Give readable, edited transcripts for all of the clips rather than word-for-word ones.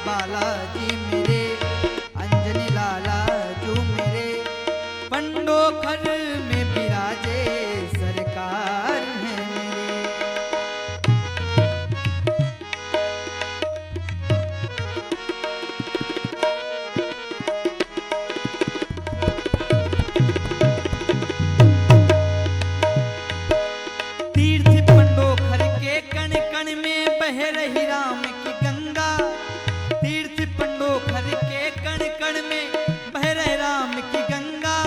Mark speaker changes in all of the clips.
Speaker 1: बालाजी मेरे, अंजनी लाला जो मेरे, पंडोखर में विराजे सरकार है मेरे। तीर्थ पंडोखर के कण कण में बह रही राम की गंगा, तीर्थ पंडोखर के कण कण में बह रहे राम की गंगा,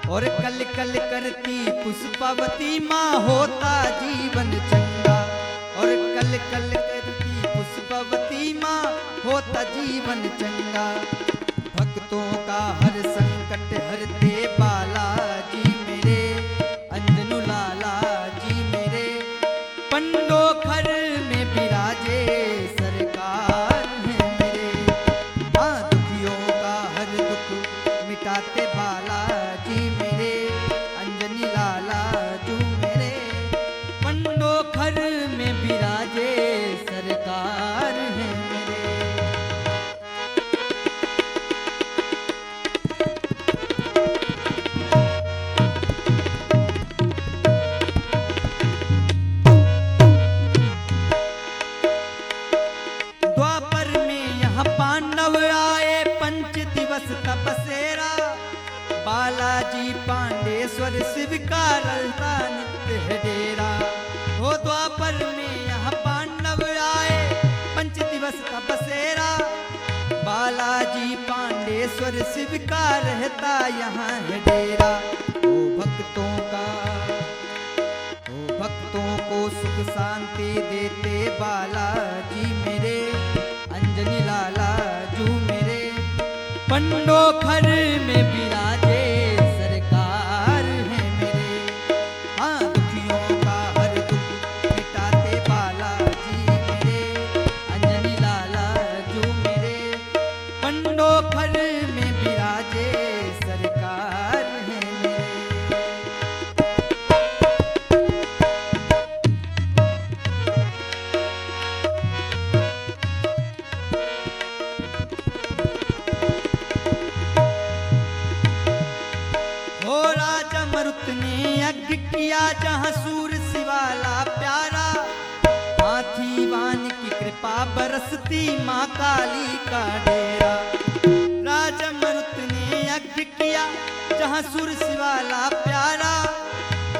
Speaker 1: और कल कल करती पुष्पावती माँ होता जीवन चंगा, और कल कल करती पुष्पावती माँ होता जीवन चंगा। भक्तों का हर संकट हरते बालाजी मेरे, अंजनु लाला जी मेरे, पंडोखर में विराजे सरकार है मेरे। हाँ दुखियों का हर दुख मिटाते बालाजी मेरे, अंजनी लाला जो मेरे, पंडोखर में विराजे सरकार है मेरे। द्वापर में यहाँ पांडव आए पंच दिवस तपसेरा, बालाजी पांडेश्वर शिव का रहता नित्य है डेरा। हो द्वापर में यहाँ पांडव आए पंच दिवस तपसेरा, बालाजी पांडेश्वर शिव का रहता यहाँ है डेरा। ओ भक्तों का, ओ भक्तों को सुख शांति देते बालाजी मेरे, अंजनी लाला जो मेरे, पंडोखर में विराजे सरकार है मेरे। हाँ दुखियों का हर दुख मिटाते बालाजी मेरे, अंजनी लाला जो मेरे, पंडोखर में विराजे सरकार है मेरे। हो राजा मरुत ने यज्ञ किया जहाँ सूर शिवाला प्यारा, हाथी वान की कृपा बरसती माँ काली का डेरा। राजा मरुत ने यज्ञ किया जहाँ सूर शिवाला प्यारा,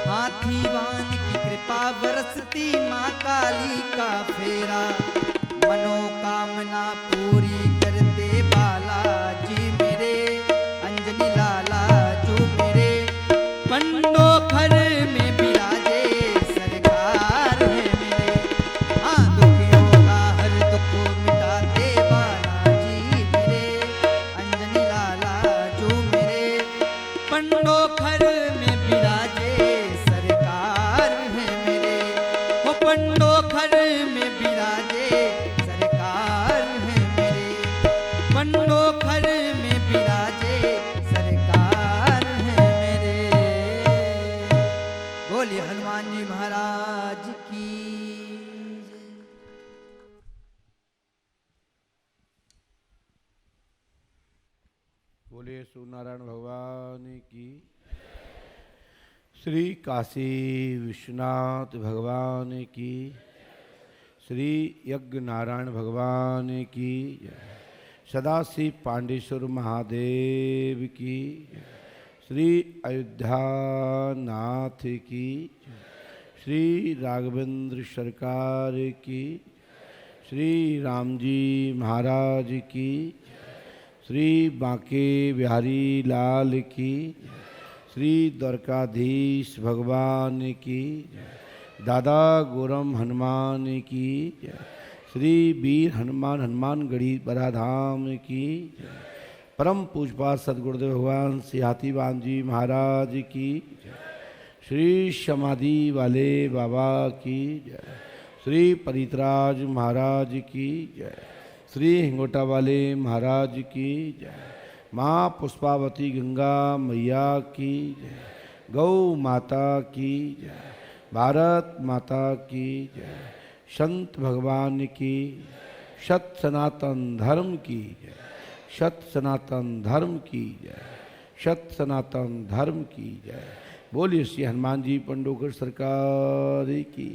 Speaker 1: हाथी वान की कृपा बरसती माँ काली का फेरा। मनोकामना पूरी करते बालाजी मेरे, अंजनी लाला जो मेरे, पंडोखर में विराजे सरकार है मेरे। हाँ दुखियों का हर दुख मिटाते बालाजी मेरे, अंजनी लाला जो मेरे, पंडोखर में विराजे सरकार है मेरे। वो पंडोखर में विराजे सरकार है मेरे, पंडोखर में विराजे सरकार है मेरे। बोलिए हनुमान जी महाराज की जय।
Speaker 2: बोले सूर्यनारायण भगवान की। श्री काशी विश्वनाथ भगवान की, श्री यज्ञ नारायण भगवान की, सदाशिव पांडेश्वर महादेव की, श्री अयोध्या नाथ की, श्री राघवेंद्र सरकार की, श्री राम जी महाराज की, श्री बांके बिहारी लाल की, श्री द्वारकाधीश भगवान की, दादा गोरम हनुमान की, श्री वीर हनुमान हनुमानगढ़ी बराधाम की, परम पूजपात सदगुरुदेव भगवान श्री हाथीवान जी महाराज की, श्री समाधि वाले बाबा की, श्री परितराज महाराज की, श्री हिंगोटा वाले महाराज की, माँ पुष्पावती गंगा मैया की, गौ माता की, भारत माता की, संत भगवान की, सत सनातन धर्म की जय, सत सनातन धर्म की जय, सत सनातन धर्म की जय। बोलिए श्री हनुमान जी पंडोकर सरकार की।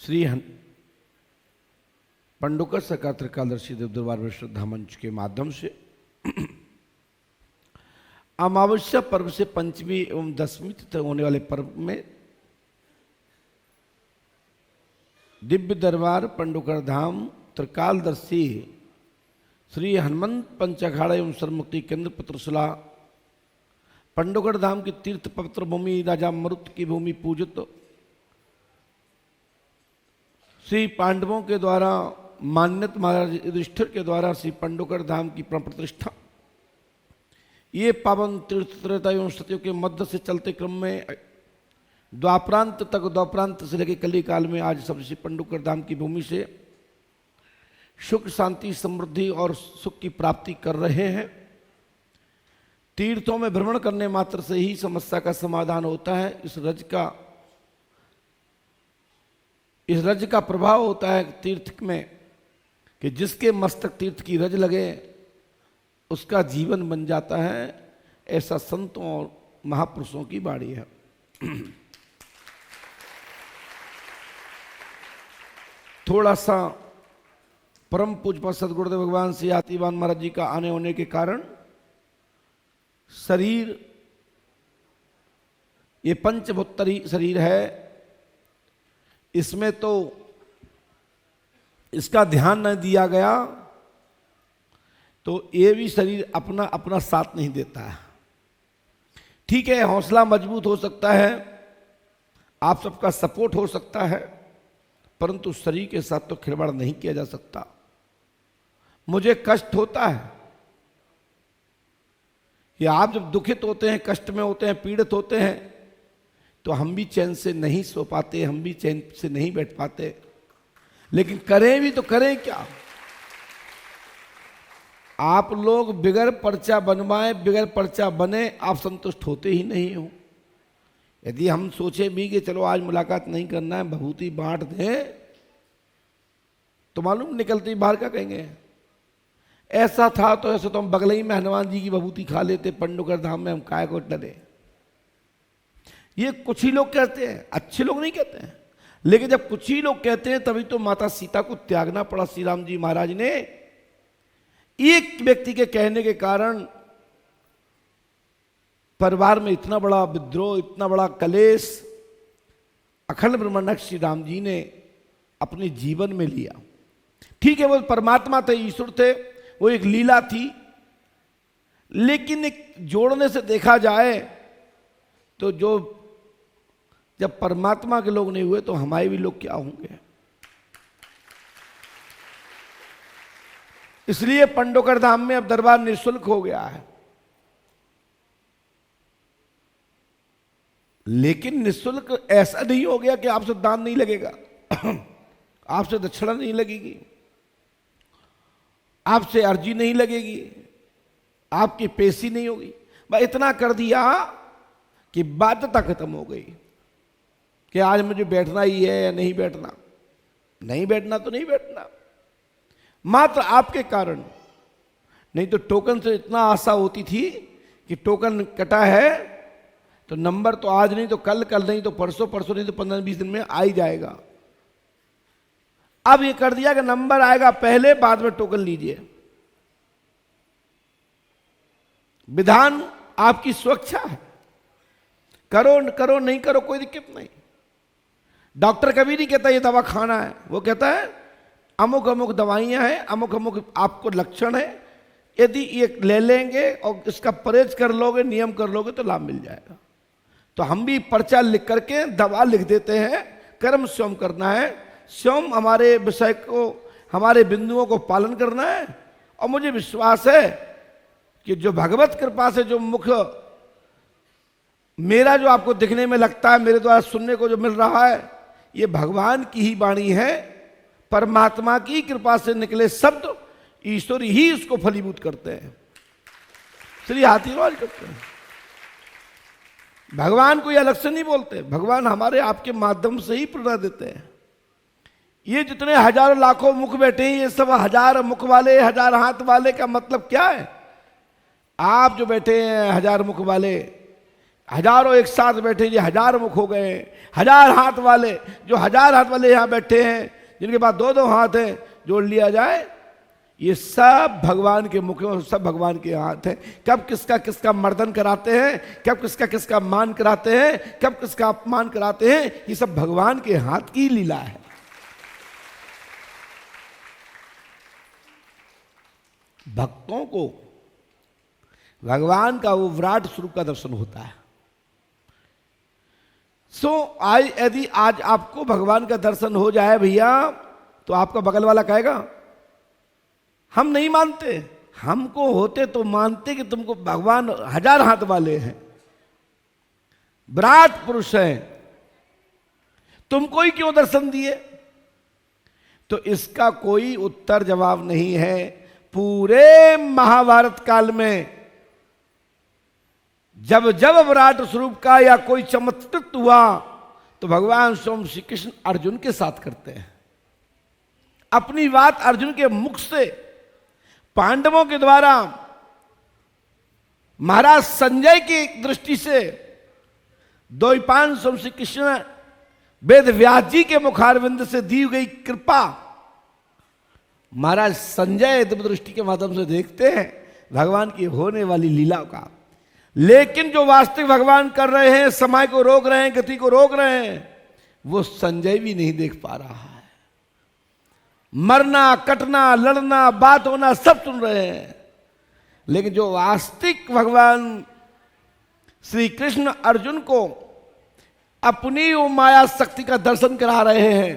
Speaker 2: श्री पंडोकर सरकार त्रिकालदर्शी देव दरबार में श्रद्धा मंच के माध्यम से अमावस्या पर्व से पंचमी एवं दसवीं तक होने वाले पर्व में दिव्य दरबार पंडोकर धाम त्रिकालदर्शी श्री हनुमंत पंचाखाड़ा एवं सरमुक्ति केंद्र पत्रशिला पंडोकर धाम की तीर्थ पवित्र भूमि राजा मरुत की भूमि पूजित श्री पांडवों के द्वारा मान्यत महाराज युधिष्ठिर के द्वारा श्री पंडोकर धाम की प्राण प्रतिष्ठा, ये पावन तीर्थ त्रेता एवं सतियों के मध्य से चलते क्रम में द्वापरांत तक, द्वापरांत से लेकर कली काल में आज सब श्री पंडोकर धाम की भूमि से सुख शांति समृद्धि और सुख की प्राप्ति कर रहे हैं। तीर्थों में भ्रमण करने मात्र से ही समस्या का समाधान होता है। इस रज का प्रभाव होता है तीर्थ में कि जिसके मस्तक तीर्थ की रज लगे उसका जीवन बन जाता है। ऐसा संतों और महापुरुषों की वाणी है। थोड़ा सा परम पूज्य सदगुरुदेव भगवान श्री आतिवान महाराज जी का आने होने के कारण शरीर, ये पंचभूतरी शरीर है, इसमें तो इसका ध्यान न दिया गया तो ये भी शरीर अपना अपना साथ नहीं देता है। ठीक है, हौसला मजबूत हो सकता है, आप सबका सपोर्ट हो सकता है, परंतु शरीर के साथ तो खिलवाड़ नहीं किया जा सकता। मुझे कष्ट होता है कि आप जब दुखित होते हैं, कष्ट में होते हैं, पीड़ित होते हैं, तो हम भी चैन से नहीं सो पाते, हम भी चैन से नहीं बैठ पाते। लेकिन करें भी तो करें क्या? आप लोग बिगर पर्चा बनवाए, बिगर पर्चा बने, आप संतुष्ट होते ही नहीं हो। यदि हम सोचे भी कि चलो आज मुलाकात नहीं करना है, भभूति बांट दें, तो मालूम निकलते ही बाहर का कहेंगे ऐसा था तो ऐसा तो हम बगल ही में हनुमान जी की भभूति खा लेते, पंडोकर धाम में हम काय को डरे। ये कुछ ही लोग कहते हैं, अच्छे लोग नहीं कहते हैं। लेकिन जब कुछ ही लोग कहते हैं तभी तो माता सीता को त्यागना पड़ा श्री राम जी महाराज ने। एक व्यक्ति के कहने के कारण परिवार में इतना बड़ा विद्रोह, इतना बड़ा कलेश अखंड ब्रह्मांड श्री राम जी ने अपने जीवन में लिया। ठीक है, वो परमात्मा थे, ईश्वर थे, वो एक लीला थी, लेकिन एक जोड़ने से देखा जाए तो जो जब परमात्मा के लोग नहीं हुए तो हमारे भी लोग क्या होंगे। इसलिए पंडोकर धाम में अब दरबार निःशुल्क हो गया है। लेकिन निःशुल्क ऐसा नहीं हो गया कि आपसे दान नहीं लगेगा, आपसे दक्षिणा नहीं लगेगी, आपसे अर्जी नहीं लगेगी, आपकी पेशी नहीं होगी। बस इतना कर दिया कि बाध्यता खत्म हो गई कि आज मुझे बैठना ही है या नहीं बैठना। नहीं बैठना तो नहीं बैठना, मात्र आपके कारण। नहीं तो टोकन से इतना आशा होती थी कि टोकन कटा है तो नंबर तो आज नहीं तो कल, कल नहीं तो परसों, परसों नहीं तो 15-20 दिन में आ ही जाएगा। अब ये कर दिया कि नंबर आएगा पहले, बाद में टोकन लीजिए। विधान आपकी सुरक्षा है, करो करो, नहीं करो कोई दिक्कत नहीं। डॉक्टर कभी नहीं कहता ये दवा खाना है, वो कहता है अमुक अमुक दवाइयां हैं, अमुक अमुक आपको लक्षण है, यदि ये ले लेंगे और इसका परहेज कर लोगे, नियम कर लोगे तो लाभ मिल जाएगा। तो हम भी पर्चा लिख करके दवा लिख देते हैं। कर्म स्वयं करना है, स्वयं हमारे विषय को, हमारे बिंदुओं को पालन करना है। और मुझे विश्वास है कि जो भगवत कृपा से जो मुख मेरा जो आपको दिखने में लगता है, मेरे द्वारा सुनने को जो मिल रहा है, ये भगवान की ही वाणी है। परमात्मा की कृपा से निकले शब्द ईश्वर ही इसको फलीभूत करते हैं, इसलिए आशीर्वाद करते हैं। भगवान कोई अलग से नहीं बोलते, भगवान हमारे आपके माध्यम से ही प्रेरणा देते हैं। ये जितने हजारों लाखों मुख बैठे हैं, ये सब हजार मुख वाले, हजार हाथ वाले का मतलब क्या है? आप जो बैठे हैं हजार मुख वाले, हजारों एक साथ बैठे, ये हजार मुख हो गए। हजार हाथ वाले, जो हजार हाथ वाले यहां बैठे हैं, जिनके पास दो दो हाथ हैं, जोड़ लिया जाए, ये सब भगवान के मुख हैं और सब भगवान के हाथ हैं। कब किसका किसका मर्दन कराते हैं, कब किसका किसका मान कराते हैं, कब किसका अपमान कराते हैं, ये सब भगवान के हाथ की लीला है। भक्तों को भगवान का वो विराट स्वरूप का दर्शन होता है। आज यदि आज आपको भगवान का दर्शन हो जाए भैया, तो आपका बगल वाला कहेगा हम नहीं मानते, हमको होते तो मानते कि तुमको भगवान हजार हाथ वाले हैं, विराट पुरुष हैं, तुमको ही क्यों दर्शन दिए? तो इसका कोई उत्तर जवाब नहीं है। पूरे महाभारत काल में जब जब विराट स्वरूप का या कोई चमत्कृत हुआ, तो भगवान स्वयं श्री कृष्ण अर्जुन के साथ करते हैं। अपनी बात अर्जुन के मुख से, पांडवों के द्वारा, महाराज संजय की दृष्टि से, द्वैपायन स्वयं श्री कृष्ण वेद व्यास जी के मुखारविंद से दी गई कृपा, महाराज संजय दिव्य दृष्टि के माध्यम से देखते हैं भगवान की होने वाली लीला का। लेकिन जो वास्तविक भगवान कर रहे हैं, समय को रोक रहे हैं, गति को रोक रहे हैं, वो संजय भी नहीं देख पा रहा है। मरना, कटना, लड़ना, बात होना सब सुन रहे हैं, लेकिन जो वास्तविक भगवान श्री कृष्ण अर्जुन को अपनी वो माया शक्ति का दर्शन करा रहे हैं,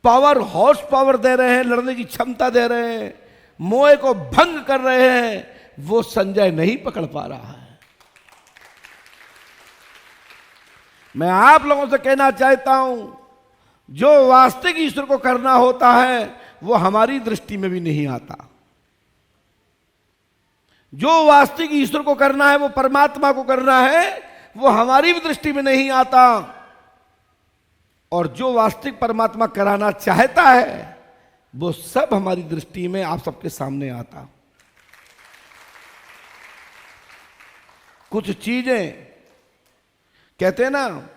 Speaker 2: पावर, हॉर्स पावर दे रहे हैं, लड़ने की क्षमता दे रहे हैं, मोह को भंग कर रहे हैं, वो संजय नहीं पकड़ पा रहा है। मैं आप लोगों से कहना चाहता हूं, जो वास्तविक ईश्वर को करना होता है वो हमारी दृष्टि में भी नहीं आता। जो वास्तविक ईश्वर को करना है, वो परमात्मा को करना है, वो हमारी भी दृष्टि में नहीं आता। और जो वास्तविक परमात्मा कराना चाहता है, वो सब हमारी दृष्टि में, आप सबके सामने आता। कुछ चीजें कहते हैं ना,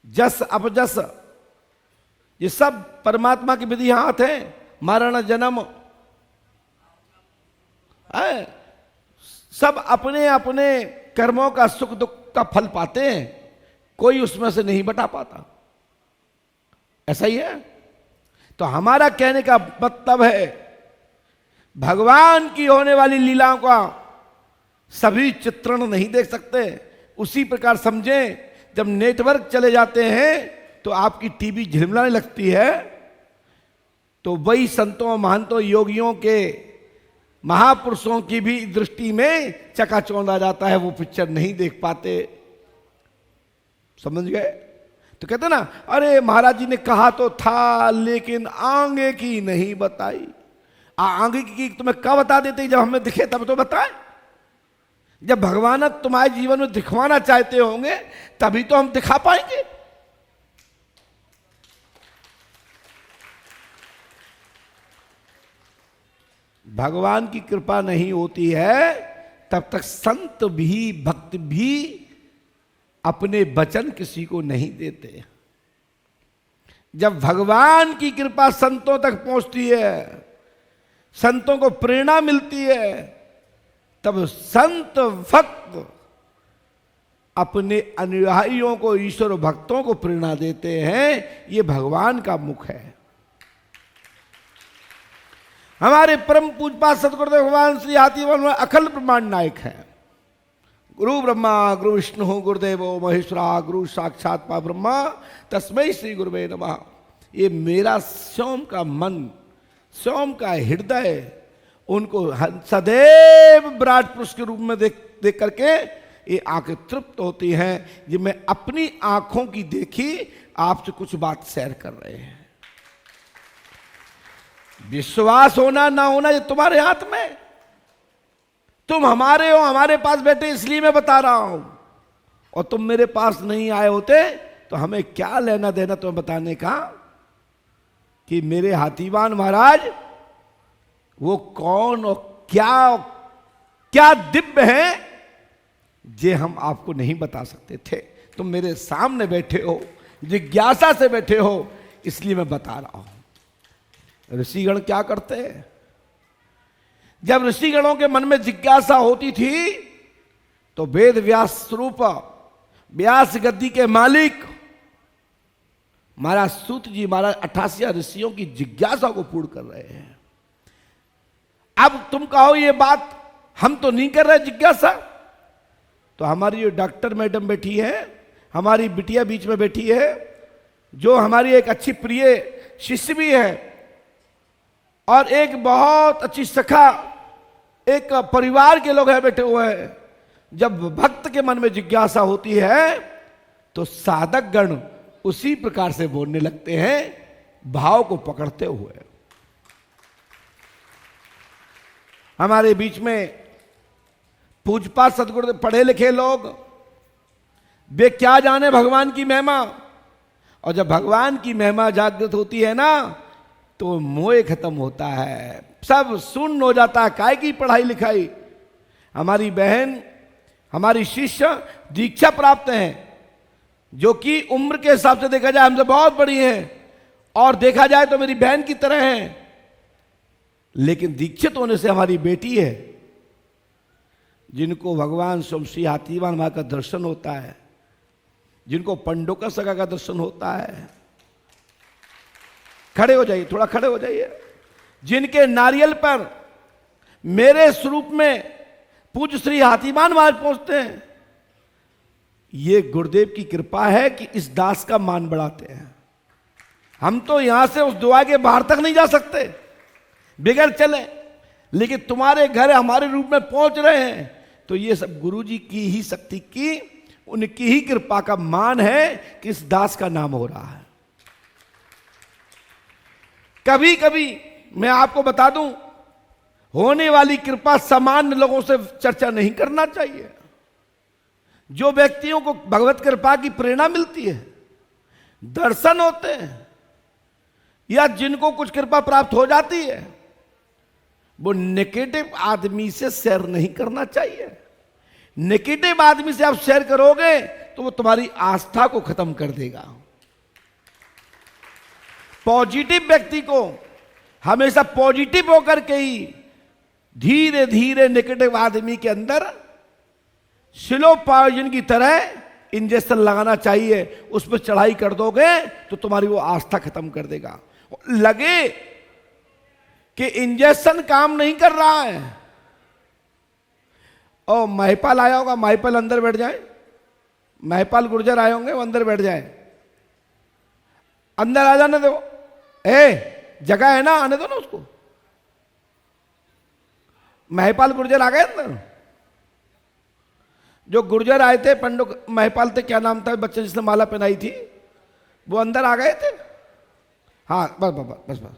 Speaker 2: जस अपजस, ये सब परमात्मा की विधि हाथ है। मरण जन्म है, सब अपने अपने कर्मों का सुख दुख का फल पाते हैं, कोई उसमें से नहीं बटा पाता। ऐसा ही है। तो हमारा कहने का मतलब है, भगवान की होने वाली लीलाओं का सभी चित्रण नहीं देख सकते। उसी प्रकार समझें, जब नेटवर्क चले जाते हैं तो आपकी टीवी झिलमिलाने लगती है, तो वही संतों, महंतों, योगियों के, महापुरुषों की भी दृष्टि में चकाचौंध आ जाता है, वो पिक्चर नहीं देख पाते। समझ गए? तो कहते ना, अरे महाराज जी ने कहा तो था, लेकिन आगे की नहीं बताई। आगे की तुम्हें कब बता देते? जब हमें दिखे तब तो बताए। जब भगवान तुम्हारे जीवन में दिखवाना चाहते होंगे, तभी तो हम दिखा पाएंगे। भगवान की कृपा नहीं होती है, तब तक संत भी, भक्त भी अपने वचन किसी को नहीं देते। जब भगवान की कृपा संतों तक पहुंचती है, संतों को प्रेरणा मिलती है, तब संत भक्त अपने अनुयायियों को, ईश्वर भक्तों को प्रेरणा देते हैं। ये भगवान का मुख है। हमारे परम पूजपा सदगुरुदेव भगवान श्री हाथीवन अखंड ब्रह्मांड नायक हैं। गुरु ब्रह्मा गुरु विष्णु गुरुदेवो महेश्वरा, गुरु साक्षात परब्रह्म तस्मै श्री गुरुवे नमः। ये मेरा स्वयं का मन, स्वयं का हृदय उनको सदैव विराट पुरुष के रूप में देख करके ये आंखें तृप्त होती हैं। ये मैं अपनी आंखों की देखी आपसे कुछ बात शेयर कर रहे हैं। विश्वास होना ना होना ये तुम्हारे हाथ में। तुम हमारे हो, हमारे पास बैठे इसलिए मैं बता रहा हूं, और तुम मेरे पास नहीं आए होते तो हमें क्या लेना देना तुम्हें बताने का। कि मेरे हाथीवान महाराज वो कौन और क्या क्या दिव्य है जे हम आपको नहीं बता सकते थे। तुम मेरे सामने बैठे हो, जिज्ञासा से बैठे हो, इसलिए मैं बता रहा हूं। ऋषिगण क्या करते हैं? जब ऋषिगणों के मन में जिज्ञासा होती थी तो वेद व्यास स्वरूप व्यास गद्दी के मालिक महाराज सूत जी महाराज 88 ऋषियों की जिज्ञासा को पूर्ण कर रहे हैं। अब तुम कहो ये बात हम तो नहीं कर रहे जिज्ञासा, तो हमारी जो डॉक्टर मैडम बैठी है, हमारी बिटिया बीच में बैठी है, जो हमारी एक अच्छी प्रिय शिष्य भी है और एक बहुत अच्छी सखा, एक परिवार के लोग हैं बैठे हुए हैं। जब भक्त के मन में जिज्ञासा होती है तो साधक गण उसी प्रकार से बोलने लगते हैं, भाव को पकड़ते हुए। हमारे बीच में पूजपाठ सदगुरु पढ़े लिखे लोग, वे क्या जाने भगवान की महिमा, और जब भगवान की महिमा जागृत होती है ना तो मोह खत्म होता है, सब शून्य हो जाता है। काय की पढ़ाई लिखाई? हमारी बहन, हमारी शिष्य दीक्षा प्राप्त हैं, जो कि उम्र के हिसाब से देखा जाए हमसे बहुत बड़ी हैं और देखा जाए तो मेरी बहन की तरह हैं, लेकिन दीक्षित होने से हमारी बेटी है, जिनको भगवान स्वयं श्री हाथीवान मां का दर्शन होता है, जिनको पंडोका सगा का दर्शन होता है। खड़े हो जाइए, थोड़ा खड़े हो जाइए। जिनके नारियल पर मेरे स्वरूप में पूज्य श्री हाथीवान महाराज पहुंचते हैं, ये गुरुदेव की कृपा है कि इस दास का मान बढ़ाते हैं। हम तो यहां से उस दुआ के बाहर तक नहीं जा सकते बगैर चले, लेकिन तुम्हारे घर हमारे रूप में पहुंच रहे हैं, तो ये सब गुरु जी की ही शक्ति की, उनकी ही कृपा का मान है कि इस दास का नाम हो रहा है। कभी कभी मैं आपको बता दूं, होने वाली कृपा सामान्य लोगों से चर्चा नहीं करना चाहिए। जो व्यक्तियों को भगवत कृपा की प्रेरणा मिलती है, दर्शन होते हैं, या जिनको कुछ कृपा प्राप्त हो जाती है, वो नेगेटिव आदमी से शेयर नहीं करना चाहिए। नेगेटिव आदमी से आप शेयर करोगे तो वो तुम्हारी आस्था को खत्म कर देगा। पॉजिटिव व्यक्ति को हमेशा पॉजिटिव होकर के ही धीरे धीरे नेगेटिव आदमी के अंदर स्लो पॉइजन की तरह इंजेक्शन लगाना चाहिए। उस पर चढ़ाई कर दोगे तो तुम्हारी वो आस्था खत्म कर देगा। लगे कि इंजेक्शन काम नहीं कर रहा है, और महिपाल आया होगा, महिपाल अंदर बैठ जाए, महिपाल गुर्जर आए होंगे, वो अंदर बैठ जाए, अंदर आ जाने दो। जगह है ना, आने दो ना उसको। महिपाल गुर्जर आ गए अंदर। जो गुर्जर आए थे, पंडो महिपाल थे, क्या नाम था बच्चे जिसने माला पहनाई थी, वो अंदर आ गए थे। हाँ बस बस बस बस।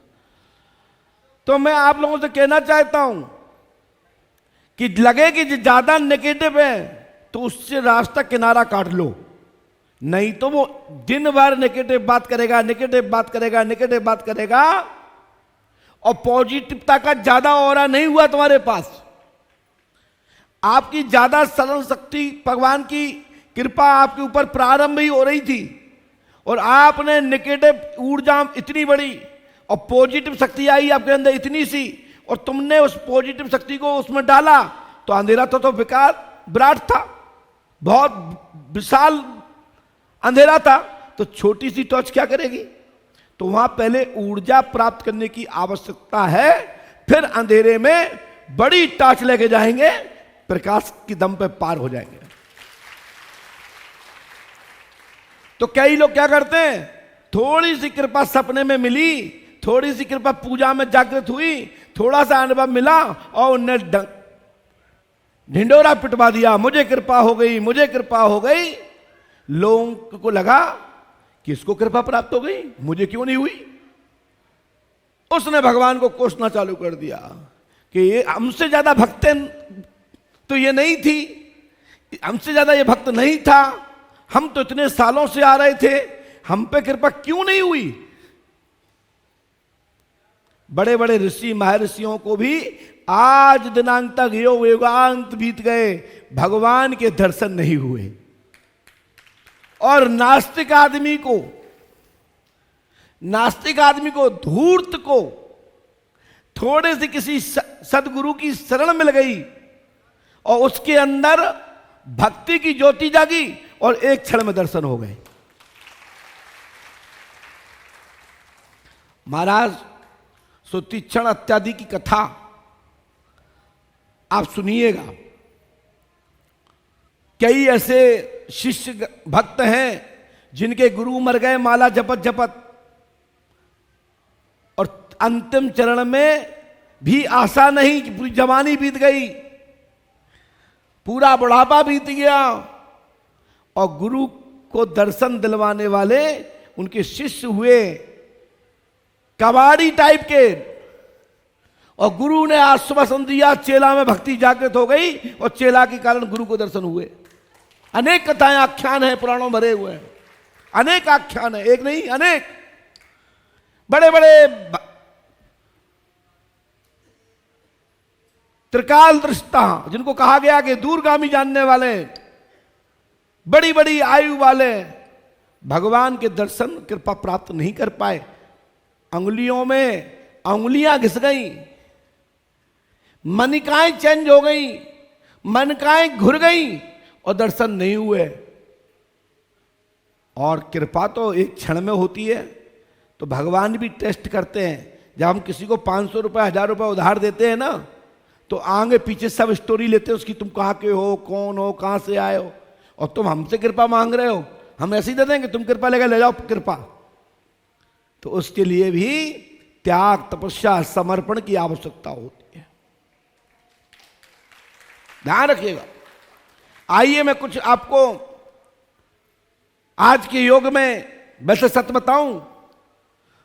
Speaker 2: तो मैं आप लोगों से कहना चाहता हूं कि लगे कि ज्यादा नेगेटिव है तो उससे रास्ता किनारा काट लो, नहीं तो वो दिन भर नेगेटिव बात करेगा, नेगेटिव बात करेगा, नेगेटिव बात करेगा, और पॉजिटिवता का ज्यादा ऑरा नहीं हुआ तुम्हारे पास। आपकी ज्यादा सरल शक्ति, भगवान की कृपा आपके ऊपर प्रारंभ ही हो रही थी, और आपने नेगेटिव ऊर्जा इतनी बड़ी और पॉजिटिव शक्ति आई आपके अंदर इतनी सी, और तुमने उस पॉजिटिव शक्ति को उसमें डाला, तो अंधेरा तो विकार विराट था, बहुत विशाल अंधेरा था, तो छोटी सी टॉर्च क्या करेगी? तो वहां पहले ऊर्जा प्राप्त करने की आवश्यकता है, फिर अंधेरे में बड़ी टॉर्च लेके जाएंगे, प्रकाश की दम पे पार हो जाएंगे। तो कई लोग क्या करते हैं, थोड़ी सी कृपा सपने में मिली, थोड़ी सी कृपा पूजा में जागृत हुई, थोड़ा सा अनुभव मिला, और उनने ढिंडोरा पिटवा दिया, मुझे कृपा हो गई, मुझे कृपा हो गई। लोगों को लगा कि इसको कृपा प्राप्त हो गई, मुझे क्यों नहीं हुई? उसने भगवान को कोसना चालू कर दिया कि ये हमसे ज्यादा भक्त तो ये नहीं थी, हमसे ज्यादा ये भक्त नहीं था, हम तो इतने सालों से आ रहे थे, हम पे कृपा क्यों नहीं हुई? बड़े बड़े ऋषि महर्षियों को भी आज दिनांक तक युगांत बीत गए, भगवान के दर्शन नहीं हुए। और नास्तिक आदमी को धूर्त को थोड़े से किसी सदगुरु की शरण मिल गई और उसके अंदर भक्ति की ज्योति जागी और एक क्षण में दर्शन हो गए। महाराज सुतीक्षण इत्यादि की कथा आप सुनिएगा। कई ऐसे शिष्य भक्त हैं जिनके गुरु मर गए माला जपत जपत, और अंतिम चरण में भी आशा नहीं कि पूरी जवानी बीत गई, पूरा बुढ़ापा बीत गया, और गुरु को दर्शन दिलवाने वाले उनके शिष्य हुए कबाड़ी टाइप के, और गुरु ने आश्वासन दिया, चेला में भक्ति जागृत हो गई और चेला के कारण गुरु को दर्शन हुए। अनेक कथाएं आख्यान है, पुराणों भरे हुए हैं, अनेक आख्यान है, एक नहीं अनेक। बड़े बड़े त्रिकाल दृष्टा जिनको कहा गया कि दूरगामी जानने वाले, बड़ी बड़ी आयु वाले, भगवान के दर्शन कृपा प्राप्त नहीं कर पाए। अंगुलियों में अंगुलियां घिस गई, मनिकाएं चेंज हो गई, मनकाएं घुर गई और दर्शन नहीं हुए। और कृपा तो एक क्षण में होती है, तो भगवान भी टेस्ट करते हैं। जब हम किसी को 500 रुपए 1000 रुपए उधार देते हैं ना, तो आगे पीछे सब स्टोरी लेते हैं उसकी, तुम कहाँ के हो, कौन हो, कहाँ से आए हो, और तुम हमसे कृपा मांग रहे हो, हम ऐसे ही दे देंगे, तुम कृपा लेकर ले जाओ कृपा। तो उसके लिए भी त्याग, तपस्या, समर्पण की आवश्यकता होती है, ध्यान रखिएगा। आइए मैं कुछ आपको आज के योग में, वैसे सच बताऊं,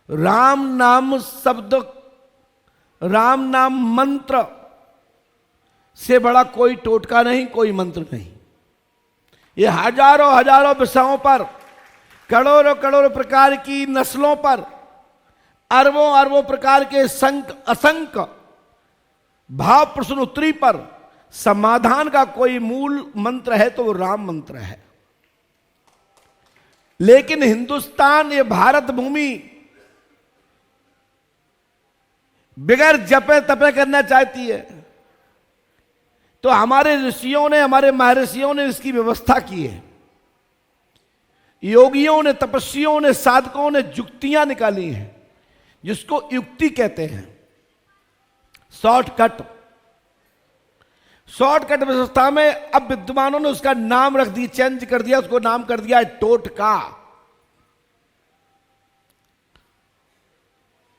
Speaker 2: राम नाम शब्द, राम नाम मंत्र से बड़ा कोई टोटका नहीं, कोई मंत्र नहीं। ये हजारों हजारों विषयों पर, करोड़ों करोड़ों प्रकार की नस्लों पर, अरबों अरबों प्रकार के असंख्य भाव प्रश्न उत्तरी पर समाधान का कोई मूल मंत्र है तो वो राम मंत्र है। लेकिन हिंदुस्तान, ये भारत भूमि बगैर जपे तपे करना चाहती है, तो हमारे ऋषियों ने, हमारे महर्षियों ने इसकी व्यवस्था की है। योगियों ने, तपस्वियों ने, साधकों ने युक्तियां निकाली हैं, जिसको युक्ति कहते हैं, शॉर्टकट व्यवस्था में। अब विद्वानों ने उसका नाम रख दिया, चेंज कर दिया, उसको नाम कर दिया टोटका।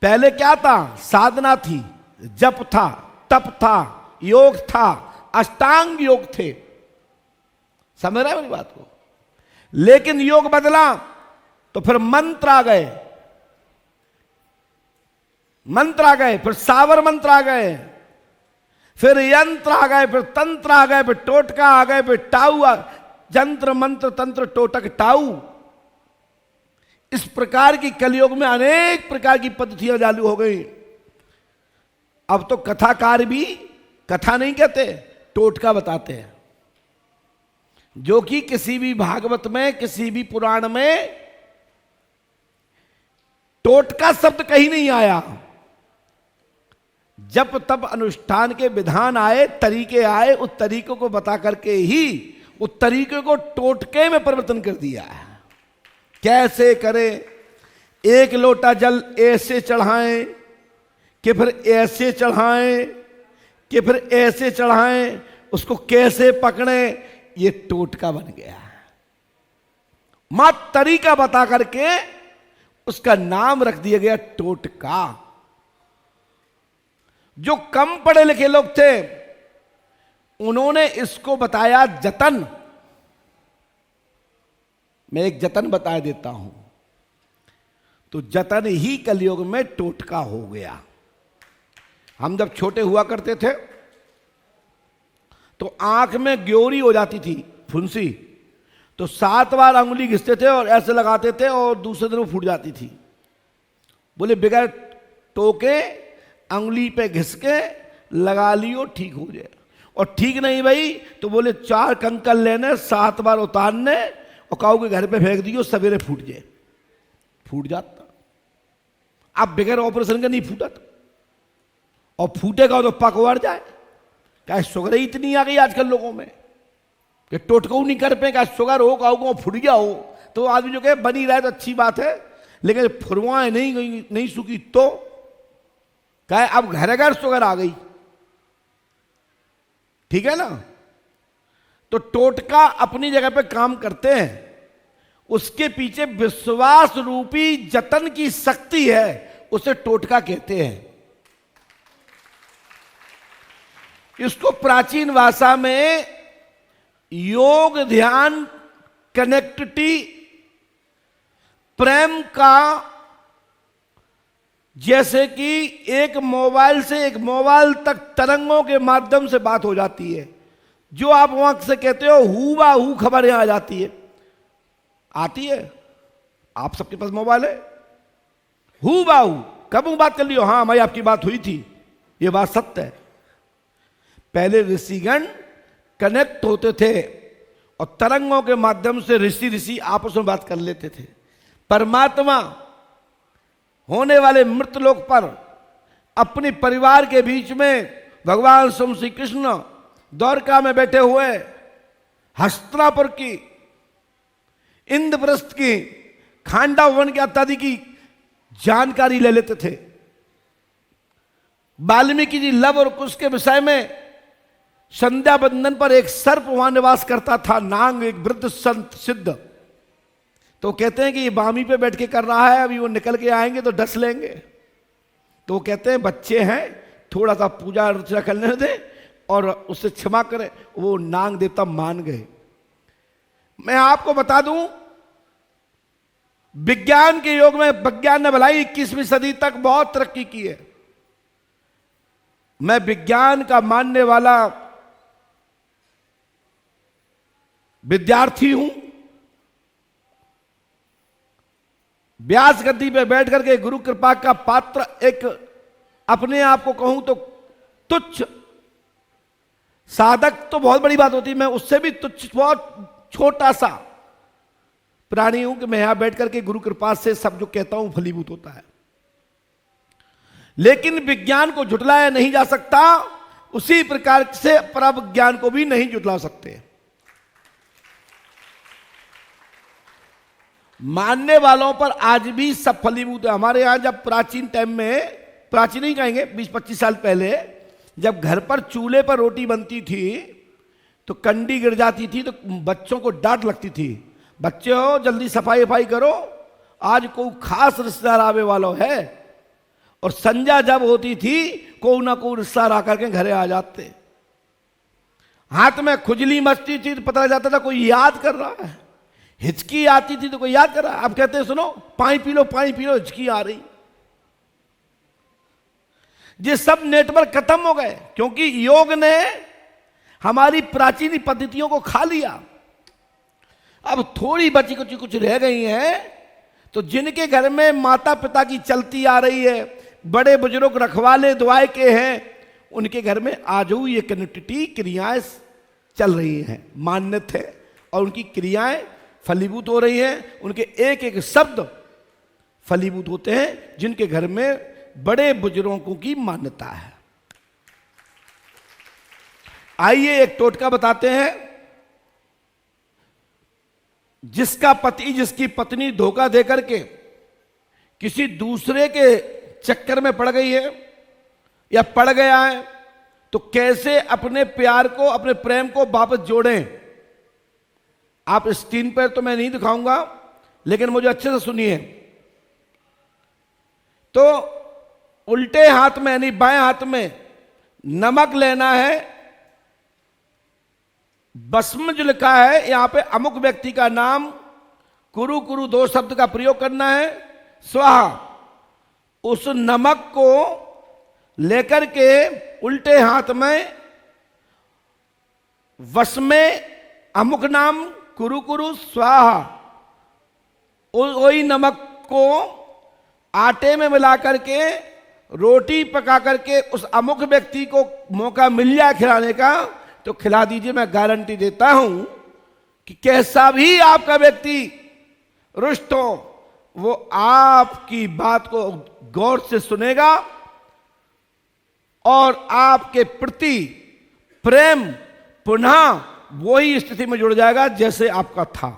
Speaker 2: पहले क्या था? साधना थी, जप था, तप था, योग था, अष्टांग योग थे। समझ रहे हैं मेरी बात को? लेकिन योग बदला तो फिर मंत्र आ गए, फिर सावर मंत्र आ गए, फिर यंत्र आ गए, फिर तंत्र आ गए, फिर टोटका आ गए, फिर टाऊ यंत्र मंत्र तंत्र टोटक टाऊ। इस प्रकार की कलयुग में अनेक प्रकार की पद्धतियां चालू हो गई। अब तो कथाकार भी कथा नहीं कहते, टोटका बताते हैं, जो कि किसी भी भागवत में, किसी भी पुराण में टोटका शब्द कहीं नहीं आया। जब तब अनुष्ठान के विधान आए, तरीके आए, उस तरीकों को बता करके ही उस तरीके को टोटके में परिवर्तन कर दिया है। कैसे करें? एक लोटा जल ऐसे चढ़ाएं कि फिर ऐसे चढ़ाएं कि फिर ऐसे चढ़ाएं, उसको कैसे पकड़ें, ये टोटका बन गया। मात्र तरीका बता करके उसका नाम रख दिया गया टोटका। जो कम पढ़े लिखे लोग थे उन्होंने इसको बताया जतन। मैं एक जतन बता देता हूं, तो जतन ही कलयुग में टोटका हो गया। हम जब छोटे हुआ करते थे तो आंख में ग्योरी हो जाती थी, फुंसी, तो 7 बार अंगुली घिसते थे और ऐसे लगाते थे और दूसरे दिन वो फूट जाती थी। बोले बगैर टोके अंगुली पे घिस के लगा लियो, ठीक हो जाए। और ठीक नहीं भाई तो बोले 4 कंकड़ लेने, 7 बार उतारने और काऊ के घर पे फेंक दियो, सवेरे फूट जाए। फूट जाता। अब बगैर ऑपरेशन का नहीं फूटा था, और फूटेगा तो पकवाड़ जाए। क्या शुगर ही इतनी आ गई आजकल लोगों में कि टोटको नहीं कर पे, क्या शुगर हो काऊ फूट गया हो तो आदमी जो कहे बनी रहे तो अच्छी बात है, लेकिन फुरवाएं नहीं सूखी तो क्या अब घर घर शुगर आ गई। ठीक है ना। तो टोटका अपनी जगह पे काम करते हैं, उसके पीछे विश्वास रूपी जतन की शक्ति है, उसे टोटका कहते हैं। इसको प्राचीन भाषा में योग, ध्यान, कनेक्टिविटी, प्रेम का, जैसे कि एक मोबाइल से एक मोबाइल तक तरंगों के माध्यम से बात हो जाती है। जो आप वहां से कहते हो हूबा हू खबर यहां आ जाती है, आती है। आप सबके पास मोबाइल है, हूबा हू कब बात कर लियो, हाँ भाई आपकी बात हुई थी, ये बात सत्य है। पहले ऋषिगण कनेक्ट होते थे और तरंगों के माध्यम से ऋषि आपस में बात कर लेते थे। परमात्मा होने वाले मृतलोक पर अपने परिवार के बीच में भगवान स्वयं श्री कृष्ण द्वारका में बैठे हुए हस्तिनापुर की, इंद्रप्रस्थ की, खांडा वन के इत्यादि की जानकारी ले लेते थे। वाल्मीकि जी लव और कुश के विषय में संध्या बंदन पर एक सर्प वहां निवास करता था, नांग, एक वृद्ध संत सिद्ध। तो कहते हैं कि ये बामी पे बैठ के कर रहा है, अभी वो निकल के आएंगे तो डस लेंगे। तो वो कहते हैं बच्चे हैं, थोड़ा सा पूजा अर्चना करने दें और उससे क्षमा करें। वो नांग देवता मान गए। मैं आपको बता दूं, विज्ञान के युग में विज्ञान ने भलाई 21वीं सदी तक बहुत तरक्की की है। मैं विज्ञान का मानने वाला विद्यार्थी हूं। व्यास गद्दी पे बैठ करके गुरु कृपा का पात्र, एक अपने आप को कहूं तो तुच्छ साधक तो बहुत बड़ी बात होती है, मैं उससे भी तुच्छ बहुत छोटा सा प्राणी हूं कि मैं यहां बैठ करके गुरु कृपा से सब जो कहता हूं फलीभूत होता है। लेकिन विज्ञान को झुटलाया नहीं जा सकता, उसी प्रकार से पराविज्ञान को भी नहीं झुटला सकते। मानने वालों पर आज भी सब फलीभूत है। हमारे यहां जब प्राचीन टाइम में, प्राचीन नहीं कहेंगे, 20-25 साल पहले जब घर पर चूल्हे पर रोटी बनती थी तो कंडी गिर जाती थी तो बच्चों को डांट लगती थी, बच्चे हो जल्दी सफाई वफाई करो, आज कोई खास रिश्तेदार आवे वाला है। और संध्या जब होती थी कोई ना कोई रिश्तेदार आकर के घरे आ जाते, हाथ में खुजली मचती थी तो पता लग जाता था कोई याद कर रहा है, हिचकी आती थी तो कोई याद कर रहा है। अब कहते हैं सुनो पानी पी लो, पानी पी लो, हिचकी आ रही। ये सब नेटवर्क खत्म हो गए क्योंकि योग ने हमारी प्राचीन पद्धतियों को खा लिया। अब थोड़ी बची कुछ रह गई हैं, तो जिनके घर में माता पिता की चलती आ रही है, बड़े बुजुर्ग रखवाले दुआए के हैं, उनके घर में आज ये कनेक्टिविटी क्रियाएं चल रही हैं, मान्यत है, और उनकी क्रियाएं फलीभूत हो रही हैं। उनके एक एक शब्द फलीभूत होते हैं जिनके घर में बड़े बुजुर्गों की मान्यता है। आइए एक टोटका बताते हैं। जिसका पति, जिसकी पत्नी धोखा देकर के किसी दूसरे के चक्कर में पड़ गई है या पड़ गया है, तो कैसे अपने प्यार को, अपने प्रेम को वापस जोड़ें। आप स्क्रीन पर तो मैं नहीं दिखाऊंगा, लेकिन मुझे अच्छे से सुनिए। तो उल्टे हाथ में यानी बाएं हाथ में नमक लेना है, भस्म जो लिखा है यहां पे अमुक व्यक्ति का नाम, कुरु कुरु 2 शब्द का प्रयोग करना है, स्वाहा। उस नमक को लेकर के उल्टे हाथ में वश में अमुक नाम कुरु कुरु स्वाहा, वही नमक को आटे में मिला करके रोटी पका करके उस अमुक व्यक्ति को मौका मिल जाए खिलाने का तो खिला दीजिए। मैं गारंटी देता हूं कि कैसा भी आपका व्यक्ति रुष्ट हो, वो आपकी बात को गौर से सुनेगा और आपके प्रति प्रेम पुनः वही स्थिति में जुड़ जाएगा जैसे आपका था।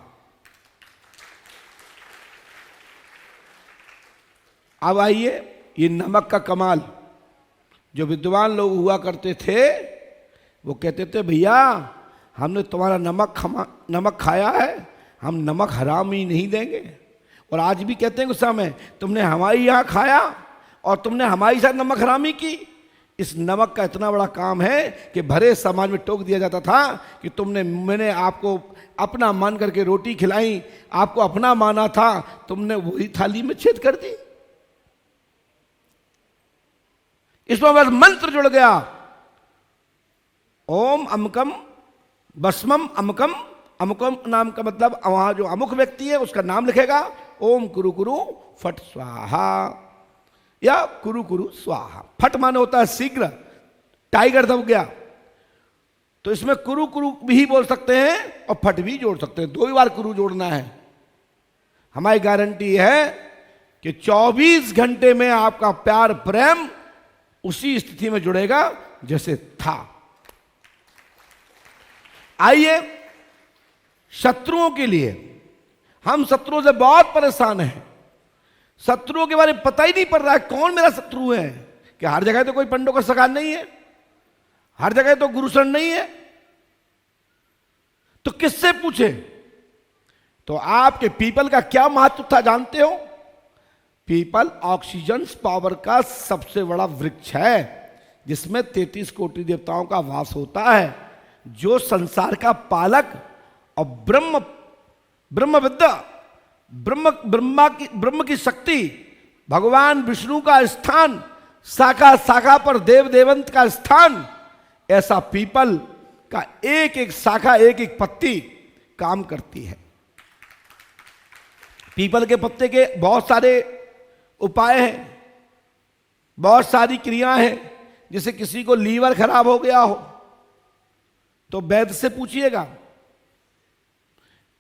Speaker 2: अब आइए, ये नमक का कमाल। जो विद्वान लोग हुआ करते थे वो कहते थे, भैया हमने तुम्हारा नमक खाया है, हम नमक हराम ही नहीं देंगे। और आज भी कहते हैं गुस्सा में, तुमने हमारे यहाँ खाया और तुमने हमारी साथ नमक हरामी की। इस नमक का इतना बड़ा काम है कि भरे समाज में टोक दिया जाता था कि मैंने आपको अपना मान करके रोटी खिलाई, आपको अपना माना था, तुमने वही थाली में छेद कर दी। इसमें बस मंत्र जुड़ गया, ओम अमुकम भस्मम अमुकम। अमुकम नाम का मतलब वहां जो अमुक व्यक्ति है उसका नाम लिखेगा, ओम कुरु कुरु फट स्वाहा या कुरु कुरु स्वाहा। फट माने होता है शीघ्र, टाइगर दब गया, तो इसमें कुरु कुरु भी बोल सकते हैं और फट भी जोड़ सकते हैं, 2 बार कुरु जोड़ना है। हमारी गारंटी है कि 24 घंटे में आपका प्यार प्रेम उसी स्थिति में जुड़ेगा जैसे था। आइए, शत्रुओं के लिए, हम शत्रुओं से बहुत परेशान हैं। शत्रुओं के बारे में पता ही नहीं पड़ रहा है कौन मेरा शत्रु है। कि हर जगह तो कोई पंडों का सगान नहीं है, हर जगह तो गुरुशरण नहीं है, तो किससे पूछे? तो आपके पीपल का क्या महत्व था जानते हो? पीपल ऑक्सीजन पावर का सबसे बड़ा वृक्ष है जिसमें 33 कोटि देवताओं का वास होता है, जो संसार का पालक और ब्रह्म विद्या, ब्रह्म की शक्ति, भगवान विष्णु का स्थान, शाखा शाखा पर देव देवंत का स्थान, ऐसा पीपल का एक एक शाखा एक एक पत्ती काम करती है। पीपल के पत्ते के बहुत सारे उपाय हैं, बहुत सारी क्रियाएं हैं। जैसे किसी को लीवर खराब हो गया हो तो वैद्य से पूछिएगा,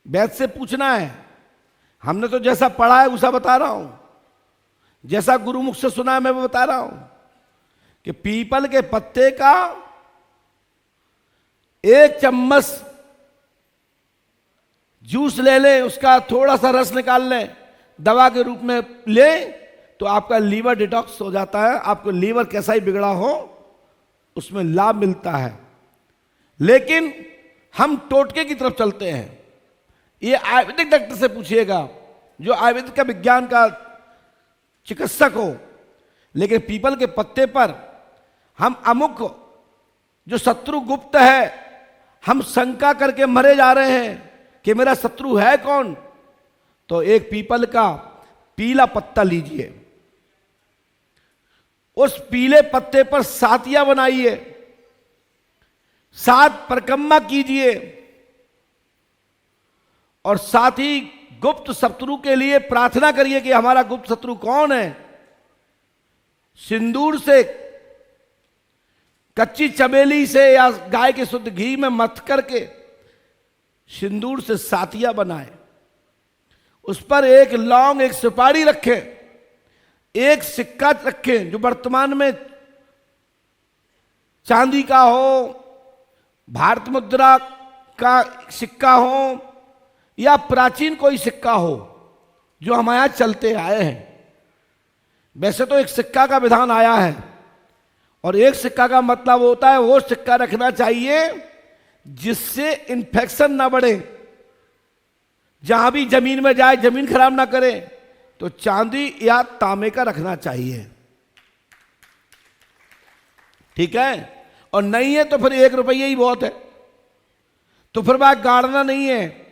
Speaker 2: वैद्य से पूछना है। हमने तो जैसा पढ़ा है उसा बता रहा हूं, जैसा गुरुमुख से सुना है मैं वो बता रहा हूं कि पीपल के पत्ते का 1 चम्मच जूस ले लें, उसका थोड़ा सा रस निकाल लें, दवा के रूप में लें तो आपका लीवर डिटॉक्स हो जाता है। आपको लीवर कैसा ही बिगड़ा हो उसमें लाभ मिलता है। लेकिन हम टोटके की तरफ चलते हैं। ये आयुर्वेदिक डॉक्टर से पूछिएगा जो आयुर्वेदिक का विज्ञान का चिकित्सक हो। लेकिन पीपल के पत्ते पर हम अमुक जो शत्रु गुप्त है, हम शंका करके मरे जा रहे हैं कि मेरा शत्रु है कौन, तो एक पीपल का पीला पत्ता लीजिए, उस पीले पत्ते पर सातिया बनाइए, 7 परिक्रमा कीजिए और साथ ही गुप्त शत्रु के लिए प्रार्थना करिए कि हमारा गुप्त शत्रु कौन है। सिंदूर से, कच्ची चमेली से या गाय के शुद्ध घी में मथ करके सिंदूर से सातिया बनाए, उस पर 1 लौंग 1 सुपारी रखें, 1 सिक्का रखें जो वर्तमान में चांदी का हो, भारत मुद्रा का सिक्का हो या प्राचीन कोई सिक्का हो जो हमारे यहां चलते आए हैं। वैसे तो 1 सिक्का का विधान आया है और 1 सिक्का का मतलब होता है वो सिक्का रखना चाहिए जिससे इन्फेक्शन ना बढ़े, जहां भी जमीन में जाए जमीन खराब ना करे। तो चांदी या तांबे का रखना चाहिए, ठीक है। और नहीं है तो फिर 1 रुपया ही बहुत है। तो फिर वह गाड़ना नहीं है,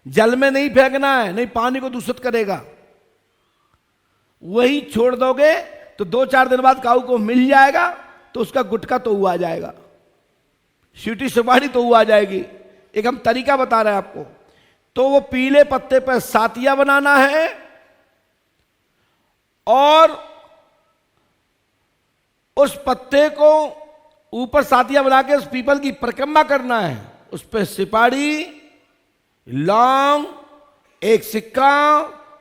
Speaker 2: जल में नहीं फेंकना है, नहीं पानी को दूषित करेगा। वही छोड़ दोगे तो 2-4 दिन बाद काऊ को मिल जाएगा तो उसका गुटका तो हुआ जाएगा, सीटी सुपारी तो हुआ जाएगी। एक हम तरीका बता रहे हैं आपको। तो वो पीले पत्ते पर सातिया बनाना है और उस पत्ते को ऊपर सातिया बना के उस पीपल की परिक्रमा करना है। उस पर सुपारी, लौंग, एक सिक्का,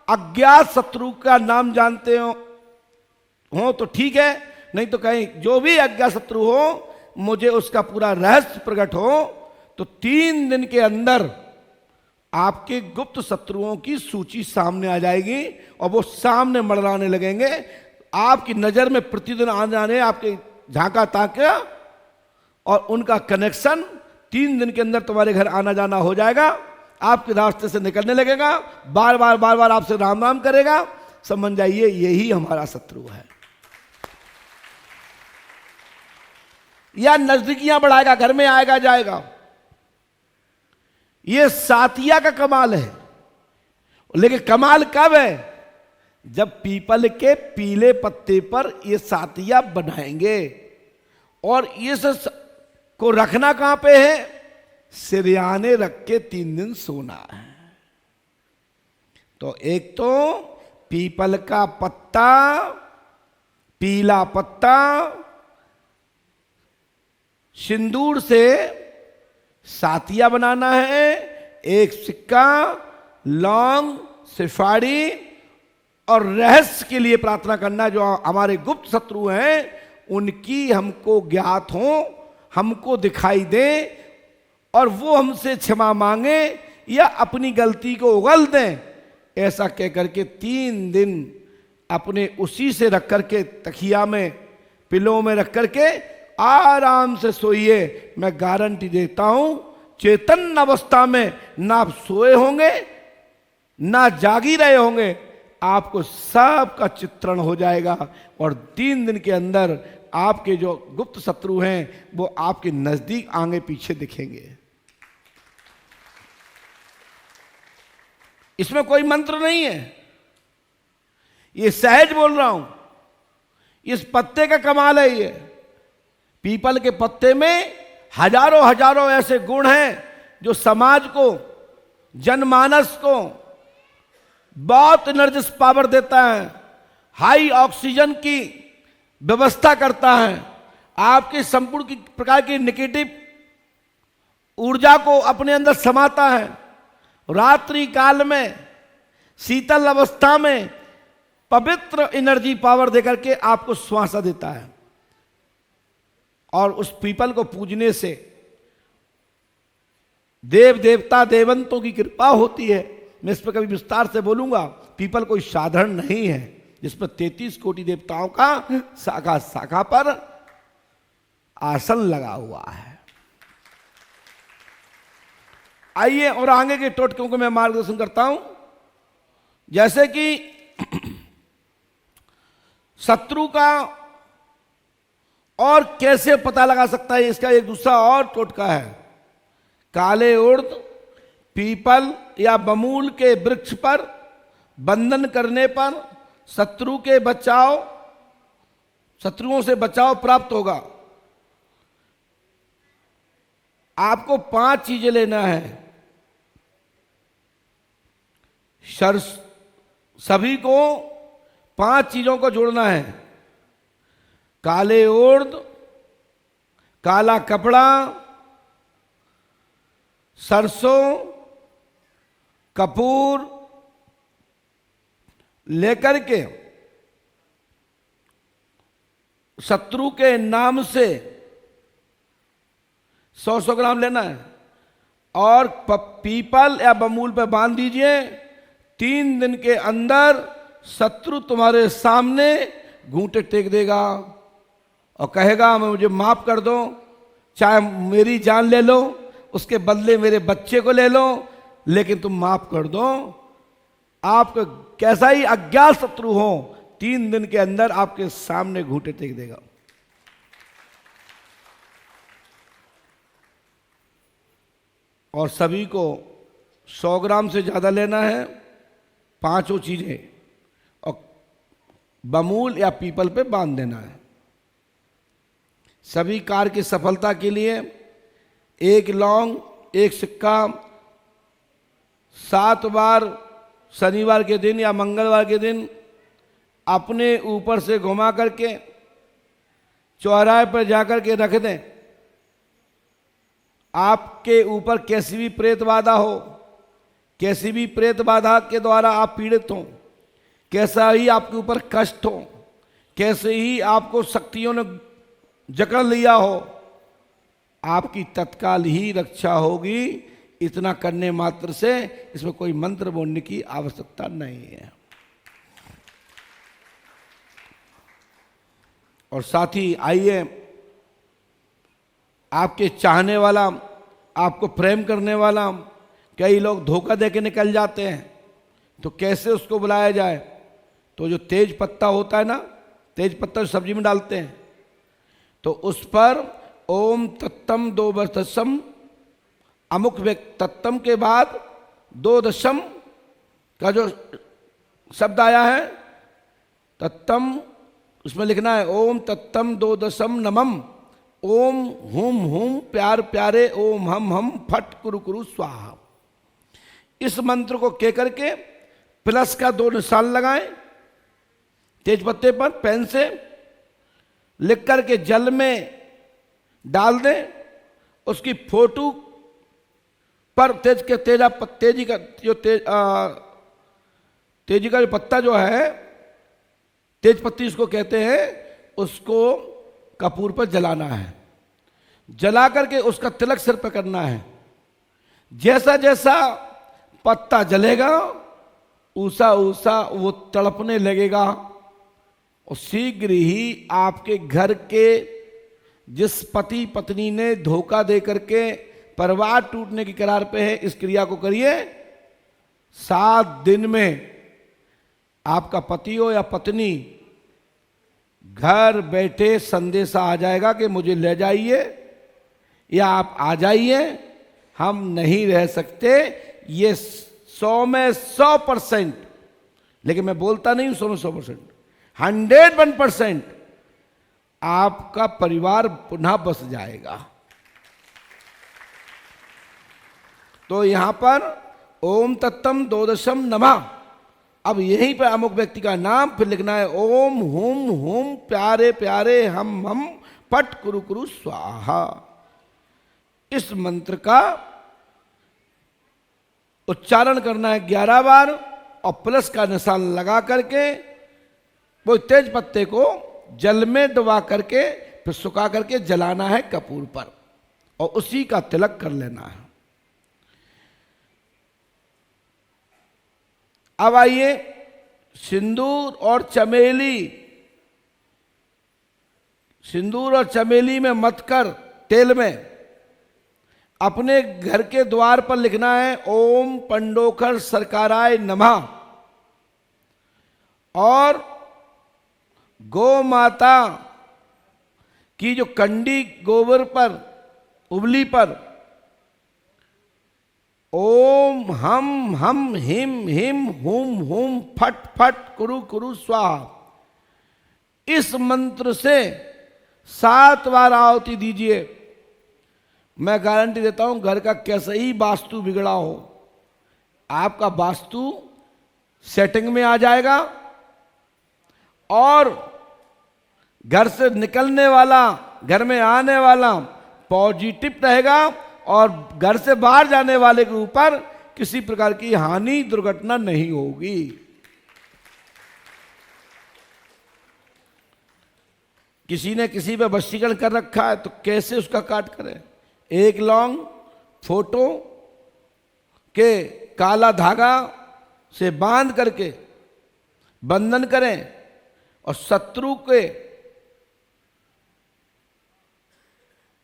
Speaker 2: अज्ञात शत्रु का नाम जानते हो तो ठीक है, नहीं तो कहीं जो भी अज्ञात शत्रु हो मुझे उसका पूरा रहस्य प्रकट हो, तो 3 दिन के अंदर आपके गुप्त शत्रुओं की सूची सामने आ जाएगी और वो सामने मंडराने लगेंगे। आपकी नजर में प्रतिदिन आने आपके झांका ताका और उनका कनेक्शन 3 दिन के अंदर तुम्हारे घर आना जाना हो जाएगा। आपके रास्ते से निकलने लगेगा, बार बार आपसे राम राम करेगा। समझ जाइए यही हमारा शत्रु है। या नजदीकियां बढ़ाएगा, घर में आएगा जाएगा। ये सातिया का कमाल है। लेकिन कमाल कब है? जब पीपल के पीले पत्ते पर ये सातिया बनाएंगे। और इस को रखना कहां पे है? सिरयाने रख के 3 दिन सोना है। तो एक तो पीपल का पत्ता, पीला पत्ता, सिंदूर से सातिया बनाना है, एक सिक्का, लौंग, सुपारी और रहस्य के लिए प्रार्थना करना। जो हमारे गुप्त शत्रु हैं उनकी हमको ज्ञात हो, हमको दिखाई दे और वो हमसे क्षमा मांगे या अपनी गलती को उगल दें। ऐसा कह करके 3 दिन अपने उसी से रख करके तकिया में, पिलो में रख करके आराम से सोइए। मैं गारंटी देता हूं चेतन अवस्था में ना आप सोए होंगे ना जागी रहे होंगे, आपको सब का चित्रण हो जाएगा। और 3 दिन के अंदर आपके जो गुप्त शत्रु हैं वो आपके नजदीक आगे पीछे दिखेंगे। इसमें कोई मंत्र नहीं है, ये सहज बोल रहा हूं। इस पत्ते का कमाल है। ये पीपल के पत्ते में हजारों ऐसे गुण हैं जो समाज को, जनमानस को बहुत एनर्जिस पावर देता है, हाई ऑक्सीजन की व्यवस्था करता है, आपके संपूर्ण की प्रकार की नेगेटिव ऊर्जा को अपने अंदर समाता है। रात्रि काल में, शीतल अवस्था में पवित्र एनर्जी पावर देकर के आपको श्वासा देता है। और उस पीपल को पूजने से देव देवता देवंतों की कृपा होती है। मैं इस पर कभी विस्तार से बोलूंगा। पीपल कोई साधारण नहीं है, जिस पर 33 कोटि देवताओं का शाखा शाखा पर आसन लगा हुआ है। आइए और आगे के टोटकों को मैं मार्गदर्शन करता हूं। जैसे कि शत्रु का और कैसे पता लगा सकता है, इसका एक दूसरा और टोटका है। काले उर्द, पीपल या बमूल के वृक्ष पर बंधन करने पर शत्रुओं से बचाव प्राप्त होगा। आपको 5 चीजें लेना है। सभी को 5 चीजों को जोड़ना है। काले उर्द, काला कपड़ा, सरसों, कपूर लेकर के शत्रु के नाम से 100 ग्राम लेना है और पीपल या बमूल पे बांध दीजिए। 3 दिन के अंदर शत्रु तुम्हारे सामने घूंटे टेक देगा और कहेगा मुझे माफ कर दो, चाहे मेरी जान ले लो, उसके बदले मेरे बच्चे को ले लो, लेकिन तुम माफ कर दो। आपको कैसा ही अज्ञात शत्रु हो, 3 दिन के अंदर आपके सामने घूंटे टेक देगा। और सभी को 100 ग्राम से ज्यादा लेना है, 5 चीजें, और बमूल या पीपल पे बांध देना है। सभी कार्य की सफलता के लिए 1 लौंग, 1 सिक्का 7 बार शनिवार के दिन या मंगलवार के दिन अपने ऊपर से घुमा करके चौराहे पर जाकर के रख दें, आपके ऊपर कैसी भी प्रेत बाधा हो, कैसी भी प्रेत बाधा के द्वारा आप पीड़ित हो, कैसा ही आपके ऊपर कष्ट हो, कैसे ही आपको शक्तियों ने जकड़ लिया हो, आपकी तत्काल ही रक्षा होगी। इतना करने मात्र से इसमें कोई मंत्र बोलने की आवश्यकता नहीं है। और साथ ही आइए, आपके चाहने वाला, आपको प्रेम करने वाला, कई लोग धोखा देके निकल जाते हैं, तो कैसे उसको बुलाया जाए। तो जो तेज पत्ता होता है ना, तेज पत्ता सब्जी में डालते हैं, तो उस पर ओम तत्तम 2 दशम अमुक तत्तम के बाद 2 दशम का जो शब्द आया है तत्तम, उसमें लिखना है ओम तत्तम 2 दशम नमम ओम हुम हुम प्यार प्यारे ओम हम फट कुरु कुरु स्वाहा। इस मंत्र को कह करके प्लस का 2 निशान लगाएं तेज पत्ते पर, पेन से लिख करके जल में डाल दें। उसकी फोटो पर तेजी का जो पत्ता जो है, तेज पत्ती उसको कहते हैं, उसको कपूर पर जलाना है। जला करके उसका तिलक सिर पर करना है। जैसा जैसा पत्ता जलेगा ऊसा ऊसा वो तड़पने लगेगा, और शीघ्र ही आपके घर के जिस पति पत्नी ने धोखा दे करके परिवार टूटने की करार पे है, इस क्रिया को करिए। 7 दिन में आपका पति हो या पत्नी, घर बैठे संदेशा आ जाएगा कि मुझे ले जाइए या आप आ जाइए, हम नहीं रह सकते। ये 100 में 100%, लेकिन मैं बोलता नहीं हूं 100 में 100%, 101% आपका परिवार पुनः बस जाएगा। तो यहां पर ओम तत्तम 2 दशम नमः, अब यहीं पर अमुक व्यक्ति का नाम, फिर लिखना है ओम हुम हुम प्यारे प्यारे हम पट कुरु कुरु स्वाहा। इस मंत्र का उच्चारण करना है 11 बार, और प्लस का निशान लगा करके वो तेज पत्ते को जल में डुबा करके फिर सुखा करके जलाना है कपूर पर, और उसी का तिलक कर लेना है। अब आइए, सिंदूर और चमेली में मत कर तेल में अपने घर के द्वार पर लिखना है ओम पंडोखर सरकाराय नमः, और गौ माता की जो कंडी गोबर पर उबली पर ओम हम हिम हिम हुम हुम फट फट कुरु कुरु स्वाहा। इस मंत्र से 7 बार आहुति दीजिए। मैं गारंटी देता हूं, घर का कैसा ही वास्तु बिगड़ा हो, आपका वास्तु सेटिंग में आ जाएगा, और घर से निकलने वाला, घर में आने वाला पॉजिटिव रहेगा, और घर से बाहर जाने वाले के ऊपर किसी प्रकार की हानि दुर्घटना नहीं होगी। किसी ने किसी पे वशीकरण कर रखा है तो कैसे उसका काट करें। एक लौंग फोटो के काला धागा से बांध करके बंधन करें, और शत्रु के,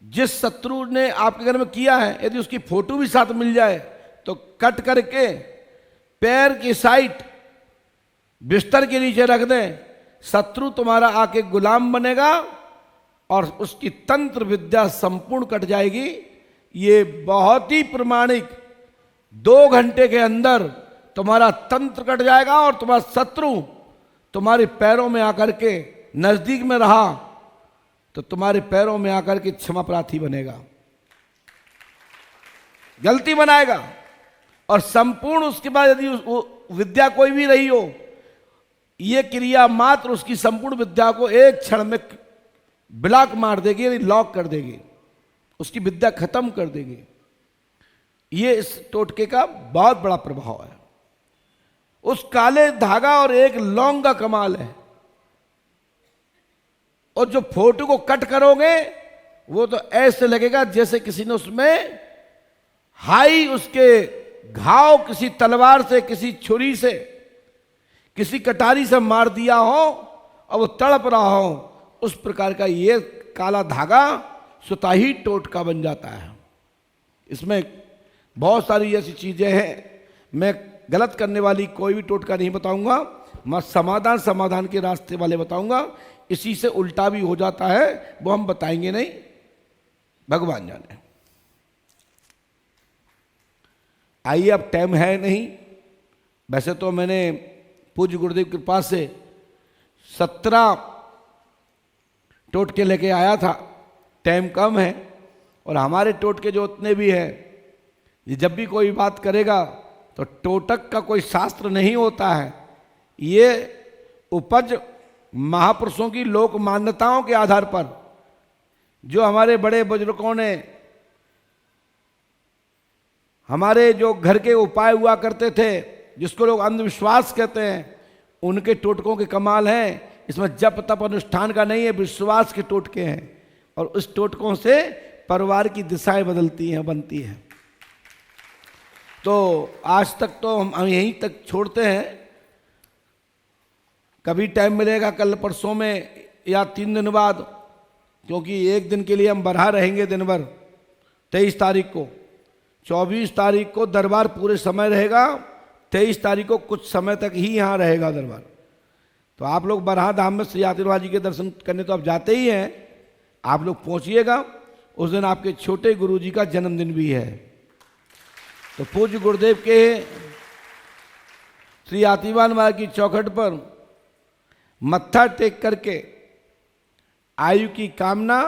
Speaker 2: जिस शत्रु ने आपके घर में किया है, यदि उसकी फोटो भी साथ मिल जाए तो कट करके पैर की साइड बिस्तर के नीचे रख दें। शत्रु तुम्हारा आके गुलाम बनेगा और उसकी तंत्र विद्या संपूर्ण कट जाएगी। ये बहुत ही प्रमाणिक, 2 घंटे के अंदर तुम्हारा तंत्र कट जाएगा और तुम्हारा शत्रु तुम्हारे पैरों में आकर के, नजदीक में रहा तो तुम्हारे पैरों में आकर के क्षमा प्रार्थी बनेगा, गलती बनाएगा, और संपूर्ण उसके बाद यदि वो विद्या कोई भी रही हो, ये क्रिया मात्र उसकी संपूर्ण विद्या को एक क्षण में ब्लॉक मार देगी, यानी लॉक कर देगी, उसकी विद्या खत्म कर देगी। ये इस टोटके का बहुत बड़ा प्रभाव है। उस काले धागा और एक लौंग का कमाल है। और जो फोटो को कट करोगे वो तो ऐसे लगेगा जैसे किसी ने उसमें हाई उसके घाव किसी तलवार से, किसी छुरी से, किसी कटारी से मार दिया हो और वो तड़प रहा हो। उस प्रकार का ये काला धागा स्वतः ही टोटका बन जाता है। इसमें बहुत सारी ऐसी चीजें हैं, मैं गलत करने वाली कोई भी टोटका नहीं बताऊंगा, मैं समाधान के रास्ते वाले बताऊंगा। इसी से उल्टा भी हो जाता है, वो हम बताएंगे नहीं, भगवान जाने। आइए, अब टाइम है नहीं। वैसे तो मैंने पूज्य गुरुदेव की कृपा से 17 टोटके लेके आया था, टाइम कम है। और हमारे टोटके जो उतने भी हैं, ये जब भी कोई बात करेगा तो टोटक का कोई शास्त्र नहीं होता है, ये उपज महापुरुषों की लोक मान्यताओं के आधार पर, जो हमारे बड़े बुजुर्गों ने, हमारे जो घर के उपाय हुआ करते थे, जिसको लोग अंधविश्वास कहते हैं, उनके टोटकों के कमाल हैं। इसमें जप तप अनुष्ठान का नहीं है, विश्वास के टोटके हैं। और उस टोटकों से परिवार की दिशाएं बदलती हैं, बनती हैं। तो आज तक तो हम यहीं तक छोड़ते हैं। कभी टाइम मिलेगा कल परसों में या 3 दिन बाद, क्योंकि एक दिन के लिए हम बरहा रहेंगे दिन भर। 23 तारीख को, 24 तारीख को दरबार पूरे समय रहेगा, 23 तारीख को कुछ समय तक ही यहाँ रहेगा दरबार। तो आप लोग बरहा धाम में श्री आशीर्वाद जी के दर्शन करने तो आप जाते ही हैं, आप लोग पहुँचिएगा। उस दिन आपके छोटे गुरु जी का जन्मदिन भी है। तो पूज्य गुरुदेव के श्री आतिवान महाराज की चौखट पर मत्था टेक करके आयु की कामना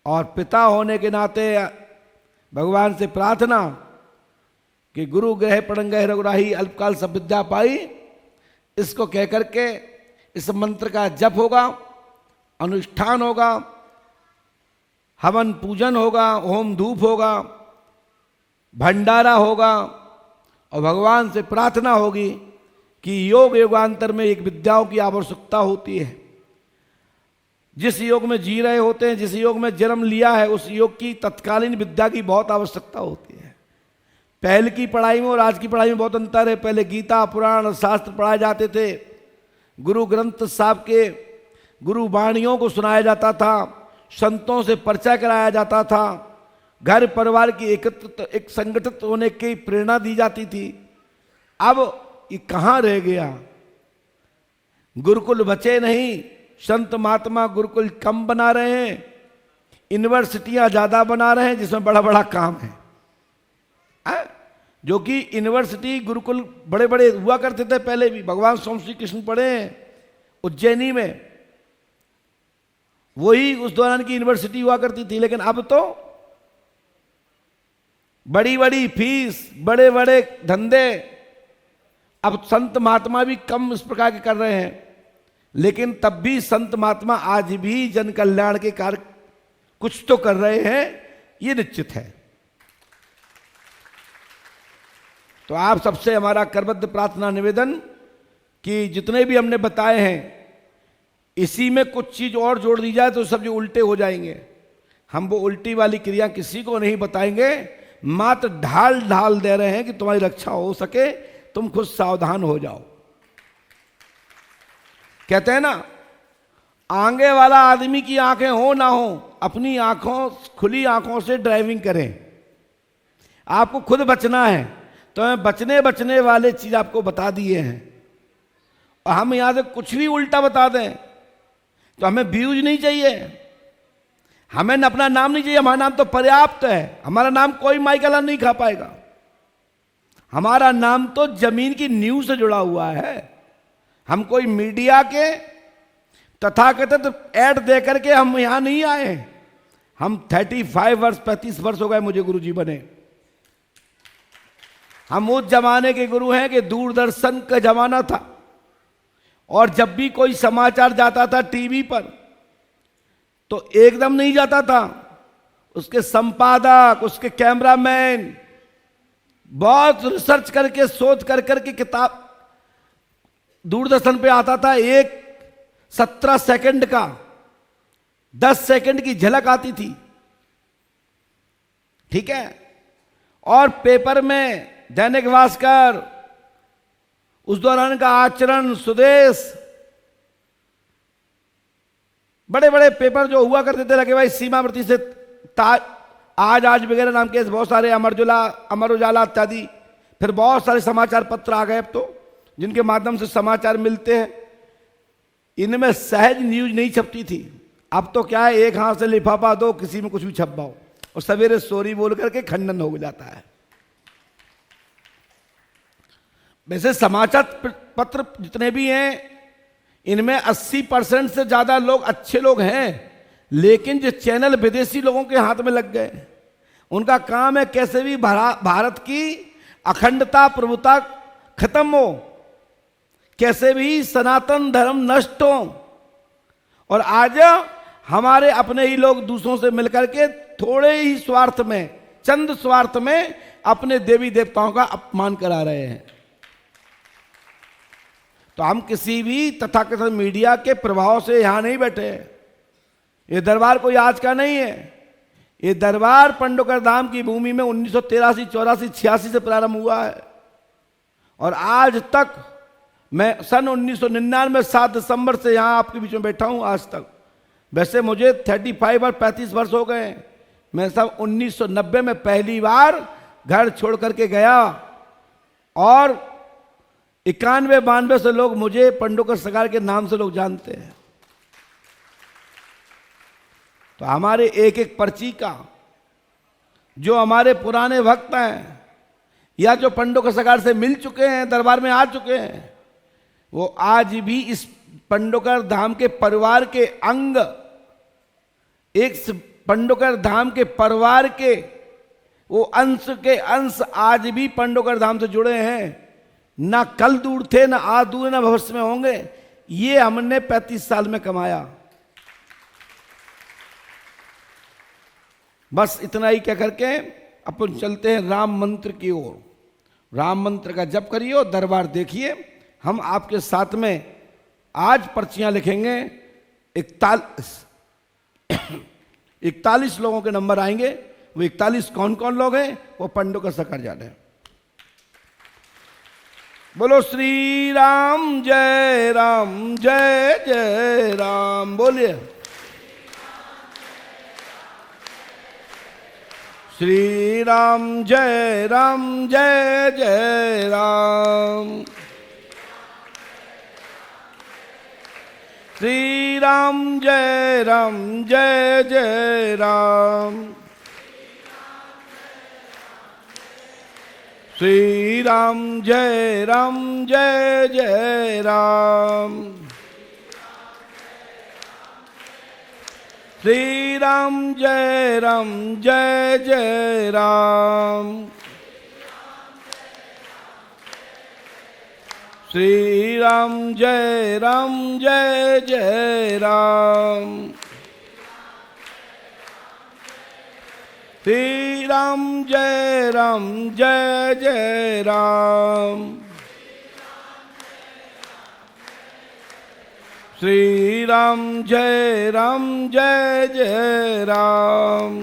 Speaker 2: और पिता होने के नाते भगवान से प्रार्थना कि गुरु ग्रह पड़ंगह रघुराही अल्पकाल सब विद्या पाई, इसको कह करके इस मंत्र का जप होगा, अनुष्ठान होगा, हवन पूजन होगा, होम धूप होगा, भंडारा होगा। और भगवान से प्रार्थना होगी कि योग योगांतर में एक विद्याओं की आवश्यकता होती है। जिस योग में जी रहे होते हैं, जिस योग में जन्म लिया है, उस योग की तत्कालीन विद्या की बहुत आवश्यकता होती है। पहले की पढ़ाई में और आज की पढ़ाई में बहुत अंतर है। पहले गीता पुराण शास्त्र पढ़ाए जाते थे, गुरु ग्रंथ साहब के गुरु वाणियों को सुनाया जाता था, संतों से परिचय कराया जाता था, घर परिवार की एकत्रित एक संगठित होने की प्रेरणा दी जाती थी। अब ये कहाँ रह गया? गुरुकुल बचे नहीं, संत महात्मा गुरुकुल कम बना रहे हैं, यूनिवर्सिटियां ज्यादा बना रहे हैं जिसमें बड़ा बड़ा काम है। जो कि यूनिवर्सिटी गुरुकुल बड़े बड़े हुआ करते थे पहले भी। भगवान स्वामी श्री कृष्ण पढ़े हैं उज्जैनी में, वही उस दौरान की यूनिवर्सिटी हुआ करती थी। लेकिन अब तो बड़ी बड़ी फीस, बड़े बड़े धंधे, अब संत महात्मा भी कम इस प्रकार के कर रहे हैं। लेकिन तब भी संत महात्मा आज भी जन कल्याण के कार्य कुछ तो कर रहे हैं, ये निश्चित है। तो आप सबसे हमारा करबद्ध प्रार्थना निवेदन कि जितने भी हमने बताए हैं, इसी में कुछ चीज और जोड़ दी जाए तो सब जो उल्टे हो जाएंगे। हम वो उल्टी वाली क्रिया किसी को नहीं बताएंगे, मात्र ढाल ढाल दे रहे हैं कि तुम्हारी रक्षा हो सके, तुम खुद सावधान हो जाओ। कहते हैं ना, आगे वाला आदमी की आंखें हो ना हो, अपनी आंखों खुली आंखों से ड्राइविंग करें। आपको खुद बचना है तो मैं बचने वाले चीज आपको बता दिए हैं। और हम यहां से कुछ भी उल्टा बता दें तो हमें व्यूज नहीं चाहिए, हमें अपना नाम नहीं चाहिए। हमारा नाम तो पर्याप्त है। हमारा नाम कोई माइकल नहीं खा पाएगा। हमारा नाम तो जमीन की नींव से जुड़ा हुआ है। हम कोई मीडिया के तथाकथित ऐड दे करके हम यहां नहीं आए। हम 35 वर्ष 35 वर्ष हो गए मुझे गुरुजी बने। हम उस जमाने के गुरु हैं कि दूरदर्शन का जमाना था, और जब भी कोई समाचार जाता था टीवी पर तो एकदम नहीं जाता था। उसके संपादक, उसके कैमरामैन बहुत रिसर्च करके, सोच कर करके किताब, दूरदर्शन पे आता था एक 17 सेकंड का, 10 सेकंड की झलक आती थी, ठीक है। और पेपर में दैनिक भास्कर, उस दौरान का आचरण, स्वदेश, बड़े बड़े पेपर जो हुआ करते थे, लगे भाई सीमावर्ती से आज वगैरह नाम के बहुत सारे, अमर उजाला इत्यादि, फिर बहुत सारे समाचार पत्र आ गए अब तो, जिनके माध्यम से समाचार मिलते हैं। इनमें सहज न्यूज नहीं छपती थी। अब तो क्या है, एक हाथ से लिफाफा दो, किसी में कुछ भी छप पाओ, और सवेरे सॉरी बोल करके खंडन हो जाता है। वैसे समाचार पत्र जितने भी हैं, इनमें 80% से ज्यादा लोग अच्छे लोग हैं, लेकिन जो चैनल विदेशी लोगों के हाथ में लग गए, उनका काम है कैसे भी भारत की अखंडता, प्रभुता खत्म हो, कैसे भी सनातन धर्म नष्ट हो। और आज हमारे अपने ही लोग दूसरों से मिलकर के थोड़े ही स्वार्थ में, चंद स्वार्थ में अपने देवी देवताओं का अपमान करा रहे हैं। तो हम किसी भी तथाकथित मीडिया के प्रभाव से यहां नहीं बैठे हैं। ये दरबार कोई आज का नहीं है। ये दरबार पंडोकर धाम की भूमि में 1983, 84, 86 से प्रारंभ हुआ है, और आज तक मैं सन 1999 7 दिसंबर से यहां आपके बीच में बैठा हूं आज तक। वैसे मुझे 35 और 35 वर्ष हो गए। मैं सब 1990 में पहली बार घर छोड़ करके गया, और 91-92 से लोग मुझे पंडोकर सरकार के नाम से लोग जानते हैं। तो हमारे एक एक पर्ची का, जो हमारे पुराने भक्त हैं या जो पंडोकर सरकार से मिल चुके हैं, दरबार में आ चुके हैं, वो आज भी इस पंडोकर धाम के परिवार के अंग, एक पंडोकर धाम के परिवार के वो अंश के अंश आज भी पंडोकर धाम से जुड़े हैं। ना कल दूर थे, ना आज दूर, ना भविष्य में होंगे। ये हमने 35 साल में कमाया। बस इतना ही कह करके अपन चलते हैं राम मंत्र की ओर। राम मंत्र का जप करिए, दरबार देखिए। हम आपके साथ में आज पर्चियां लिखेंगे। 41 लोगों के नंबर आएंगे। वो 41 कौन कौन लोग हैं, वो पंडोकर सरकार जाने हैं। बोलो श्री राम, जय राम, जय जय राम। बोलिए श्री राम, जय राम, जय जय राम। श्री राम, जय राम, जय जय राम। श्री राम, जय राम, जय जय राम। श्री राम, जय राम, जय जय राम। श्री राम, जय राम, जय जय राम। श्री राम, जय राम, जय जय राम। श्री राम, जय राम, जय जय राम।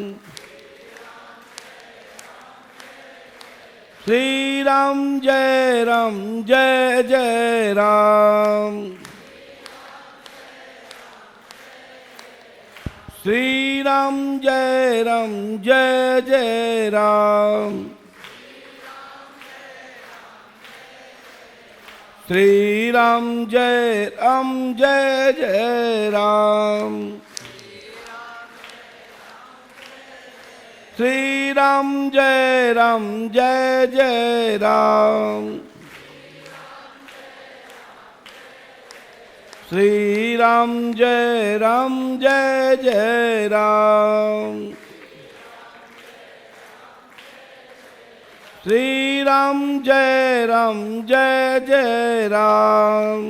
Speaker 2: श्री राम, जय राम, जय जय राम। श्री राम, जय राम, जय जय राम। श्री राम, जय राम, जय जय राम। श्री राम, जय राम, जय जय राम। श्री राम, जय राम, जय जय राम। श्री राम, जय राम, जय जय राम।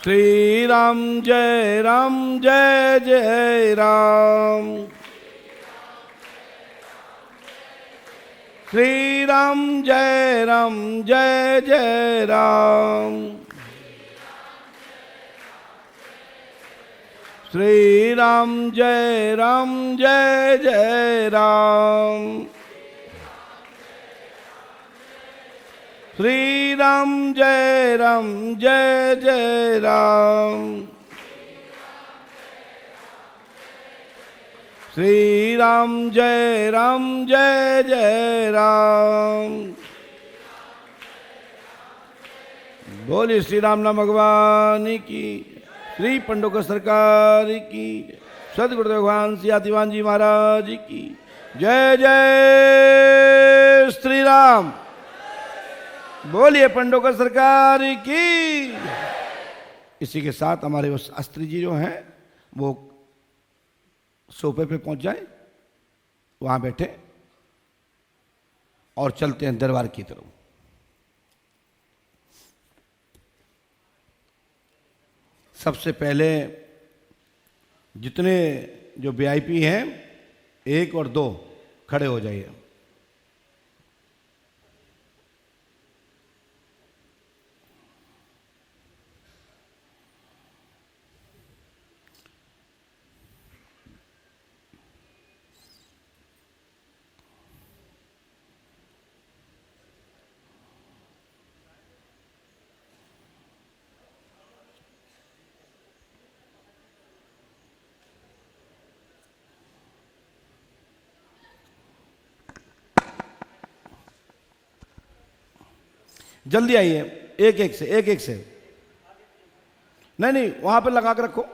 Speaker 2: श्री राम जय जय राम। श्री राम जय जय राम। श्री राम जय जय राम। श्री राम जय जय राम। श्री राम जय जय राम। बोलिए श्री राम नाम भगवान की, श्री पंडोकर सरकार की, सदगुरुदेव भगवान श्री आदिवान जी महाराज की जय जय श्री राम। बोलिए पंडोकर सरकार की। इसी के साथ हमारे वो शास्त्री जी जो हैं वो सोफे पे पहुंच जाए, वहां बैठे और चलते हैं दरबार की तरफ। सबसे पहले जितने जो वीआईपी हैं 1 और 2 खड़े हो जाइए। जल्दी आइए, एक एक से। नहीं वहां पे लगा के रखो।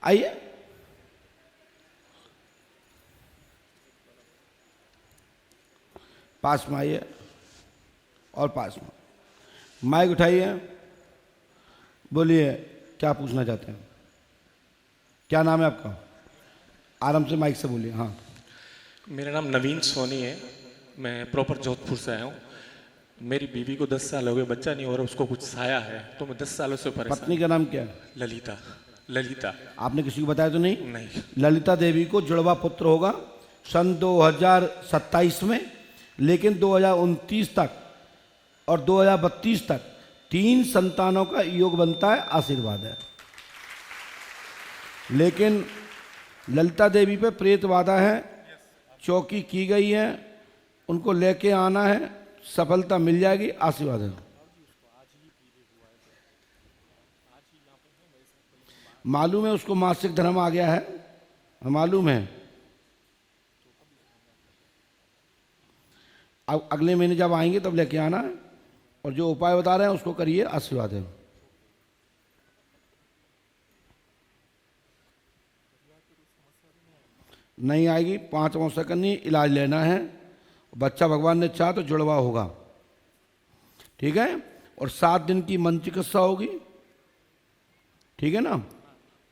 Speaker 2: आइए, पास में आइए और पास में माइक उठाइए। बोलिए क्या पूछना चाहते हैं, क्या नाम है आपका? आराम से माइक से बोलिए। हाँ,
Speaker 3: मेरा नाम नवीन सोनी है, मैं प्रॉपर जोधपुर से आया हूँ। मेरी बीवी को 10 साल हो गए, बच्चा नहीं हो रहा, उसको कुछ साया है, तो मैं 10 सालों से परेशान।
Speaker 2: पत्नी का नाम क्या है?
Speaker 3: ललिता।
Speaker 2: आपने किसी को बताया तो नहीं?
Speaker 3: नहीं।
Speaker 2: ललिता देवी को जुड़वा पुत्र होगा सन 2027 में, लेकिन 2029 तक और 2032 तक 3 संतानों का योग बनता है, आशीर्वाद है। लेकिन ललिता देवी पे प्रेत बाधा है, चौकी की गई है, उनको लेके आना है, सफलता मिल जाएगी, आशीर्वाद है। मालूम है उसको मासिक धर्म आ गया है, मालूम है। अब अगले महीने जब आएंगे तब लेके आना है, और जो उपाय बता रहे हैं उसको करिए, आशीर्वाद है। नहीं आएगी, 5 सेकंड नहीं, इलाज लेना है। बच्चा भगवान ने चाहा तो जुड़वा होगा, ठीक है। और 7 दिन की मन चिकित्सा होगी, ठीक है ना।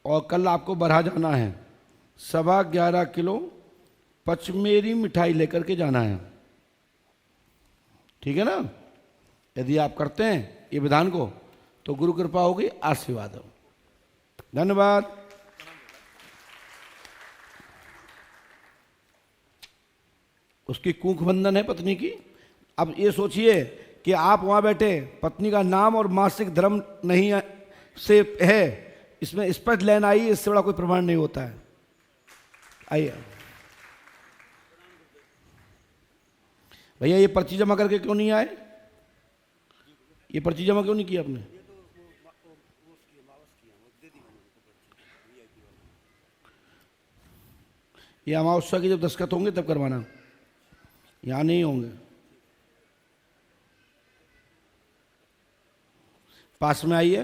Speaker 2: और कल आपको बढ़ा जाना है, 11.25 किलो पचमेरी मिठाई लेकर के जाना है, ठीक है ना। यदि आप करते हैं ये विधान को तो गुरु कृपा होगी, आशीर्वाद हो। धन्यवाद। उसकी कूख बंधन है पत्नी की। अब ये सोचिए कि आप वहां बैठे, पत्नी का नाम और मासिक धर्म नहीं से है, इसमें स्पष्ट लाइन आई, इससे बड़ा कोई प्रमाण नहीं होता है। आइए भैया, ये पर्ची जमा करके क्यों नहीं आए? ये पर्ची जमा क्यों नहीं की आपने? ये अमावस्या की जब दस्तखत होंगे तब करवाना, यहां नहीं होंगे। पास में आइए,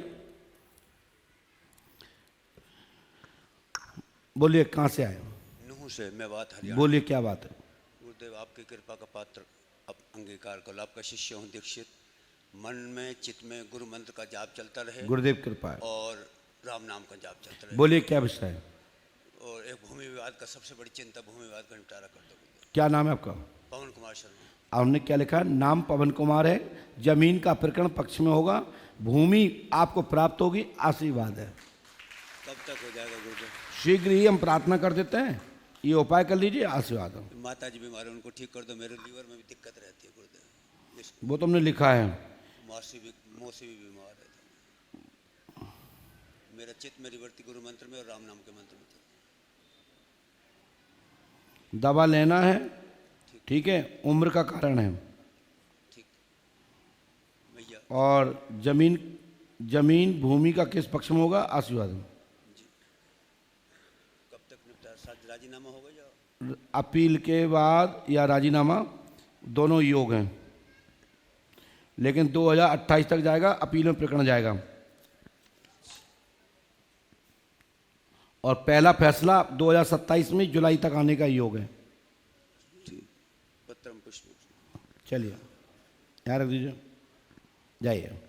Speaker 2: बोलिए कहां से आए?
Speaker 4: नूह से, मैं बात हरियाणा।
Speaker 2: बोलिए क्या बात है?
Speaker 4: गुरुदेव आपकी कृपा का पात्र अब अंगीकार कर लो, आपका शिष्य हूँ दीक्षित। मन में चित्त में गुरु मंत्र का जाप चलता रहे,
Speaker 2: गुरुदेव कृपा है,
Speaker 4: और राम नाम का जाप चलता रहे।
Speaker 2: बोलिए क्या विषय है?
Speaker 4: और एक भूमि विवाद का सबसे बड़ी चिंता, भूमि विवाद का निपटारा कर दो गुरुदेव।
Speaker 2: क्या नाम है आपका?
Speaker 4: पवन कुमार शर्मा।
Speaker 2: आपने क्या लिखा? नाम पवन कुमार है, जमीन का प्रकरण पक्ष में होगा, भूमि आपको प्राप्त होगी, आशीर्वाद है।
Speaker 4: कब तक हो जाएगा गुरुदेव?
Speaker 2: शीघ्र ही हम प्रार्थना कर देते हैं, ये उपाय कर लीजिए, आशीर्वाद हो।
Speaker 4: माता जी बीमार है, उनको ठीक कर दो। मेरे लीवर में भी दिक्कत रहती है गुरुदेव।
Speaker 2: वो तुमने लिखा है।
Speaker 4: माँ से भी बीमार है। मेरा चित्त मेरी वृत्ति गुरु मंत्र में और राम नाम के मंत्र में था।
Speaker 2: दवा लेना है, ठीक है, उम्र का कारण है।
Speaker 4: ठीक भैया।
Speaker 2: और जमीन भूमि का किस पक्ष में होगा, आशीर्वाद हो।
Speaker 4: जी कब तक निपटा? शायद राजीनामा होगा या
Speaker 2: अपील के बाद या राजीनामा, दोनों योग हैं, लेकिन 2028 तक जाएगा, अपील में प्रकरण जाएगा। और पहला फैसला 2027 में जुलाई तक आने का योग है।
Speaker 4: पत्रम पुष्प।
Speaker 2: चलिए यहाँ रख दीजिए, जाइए।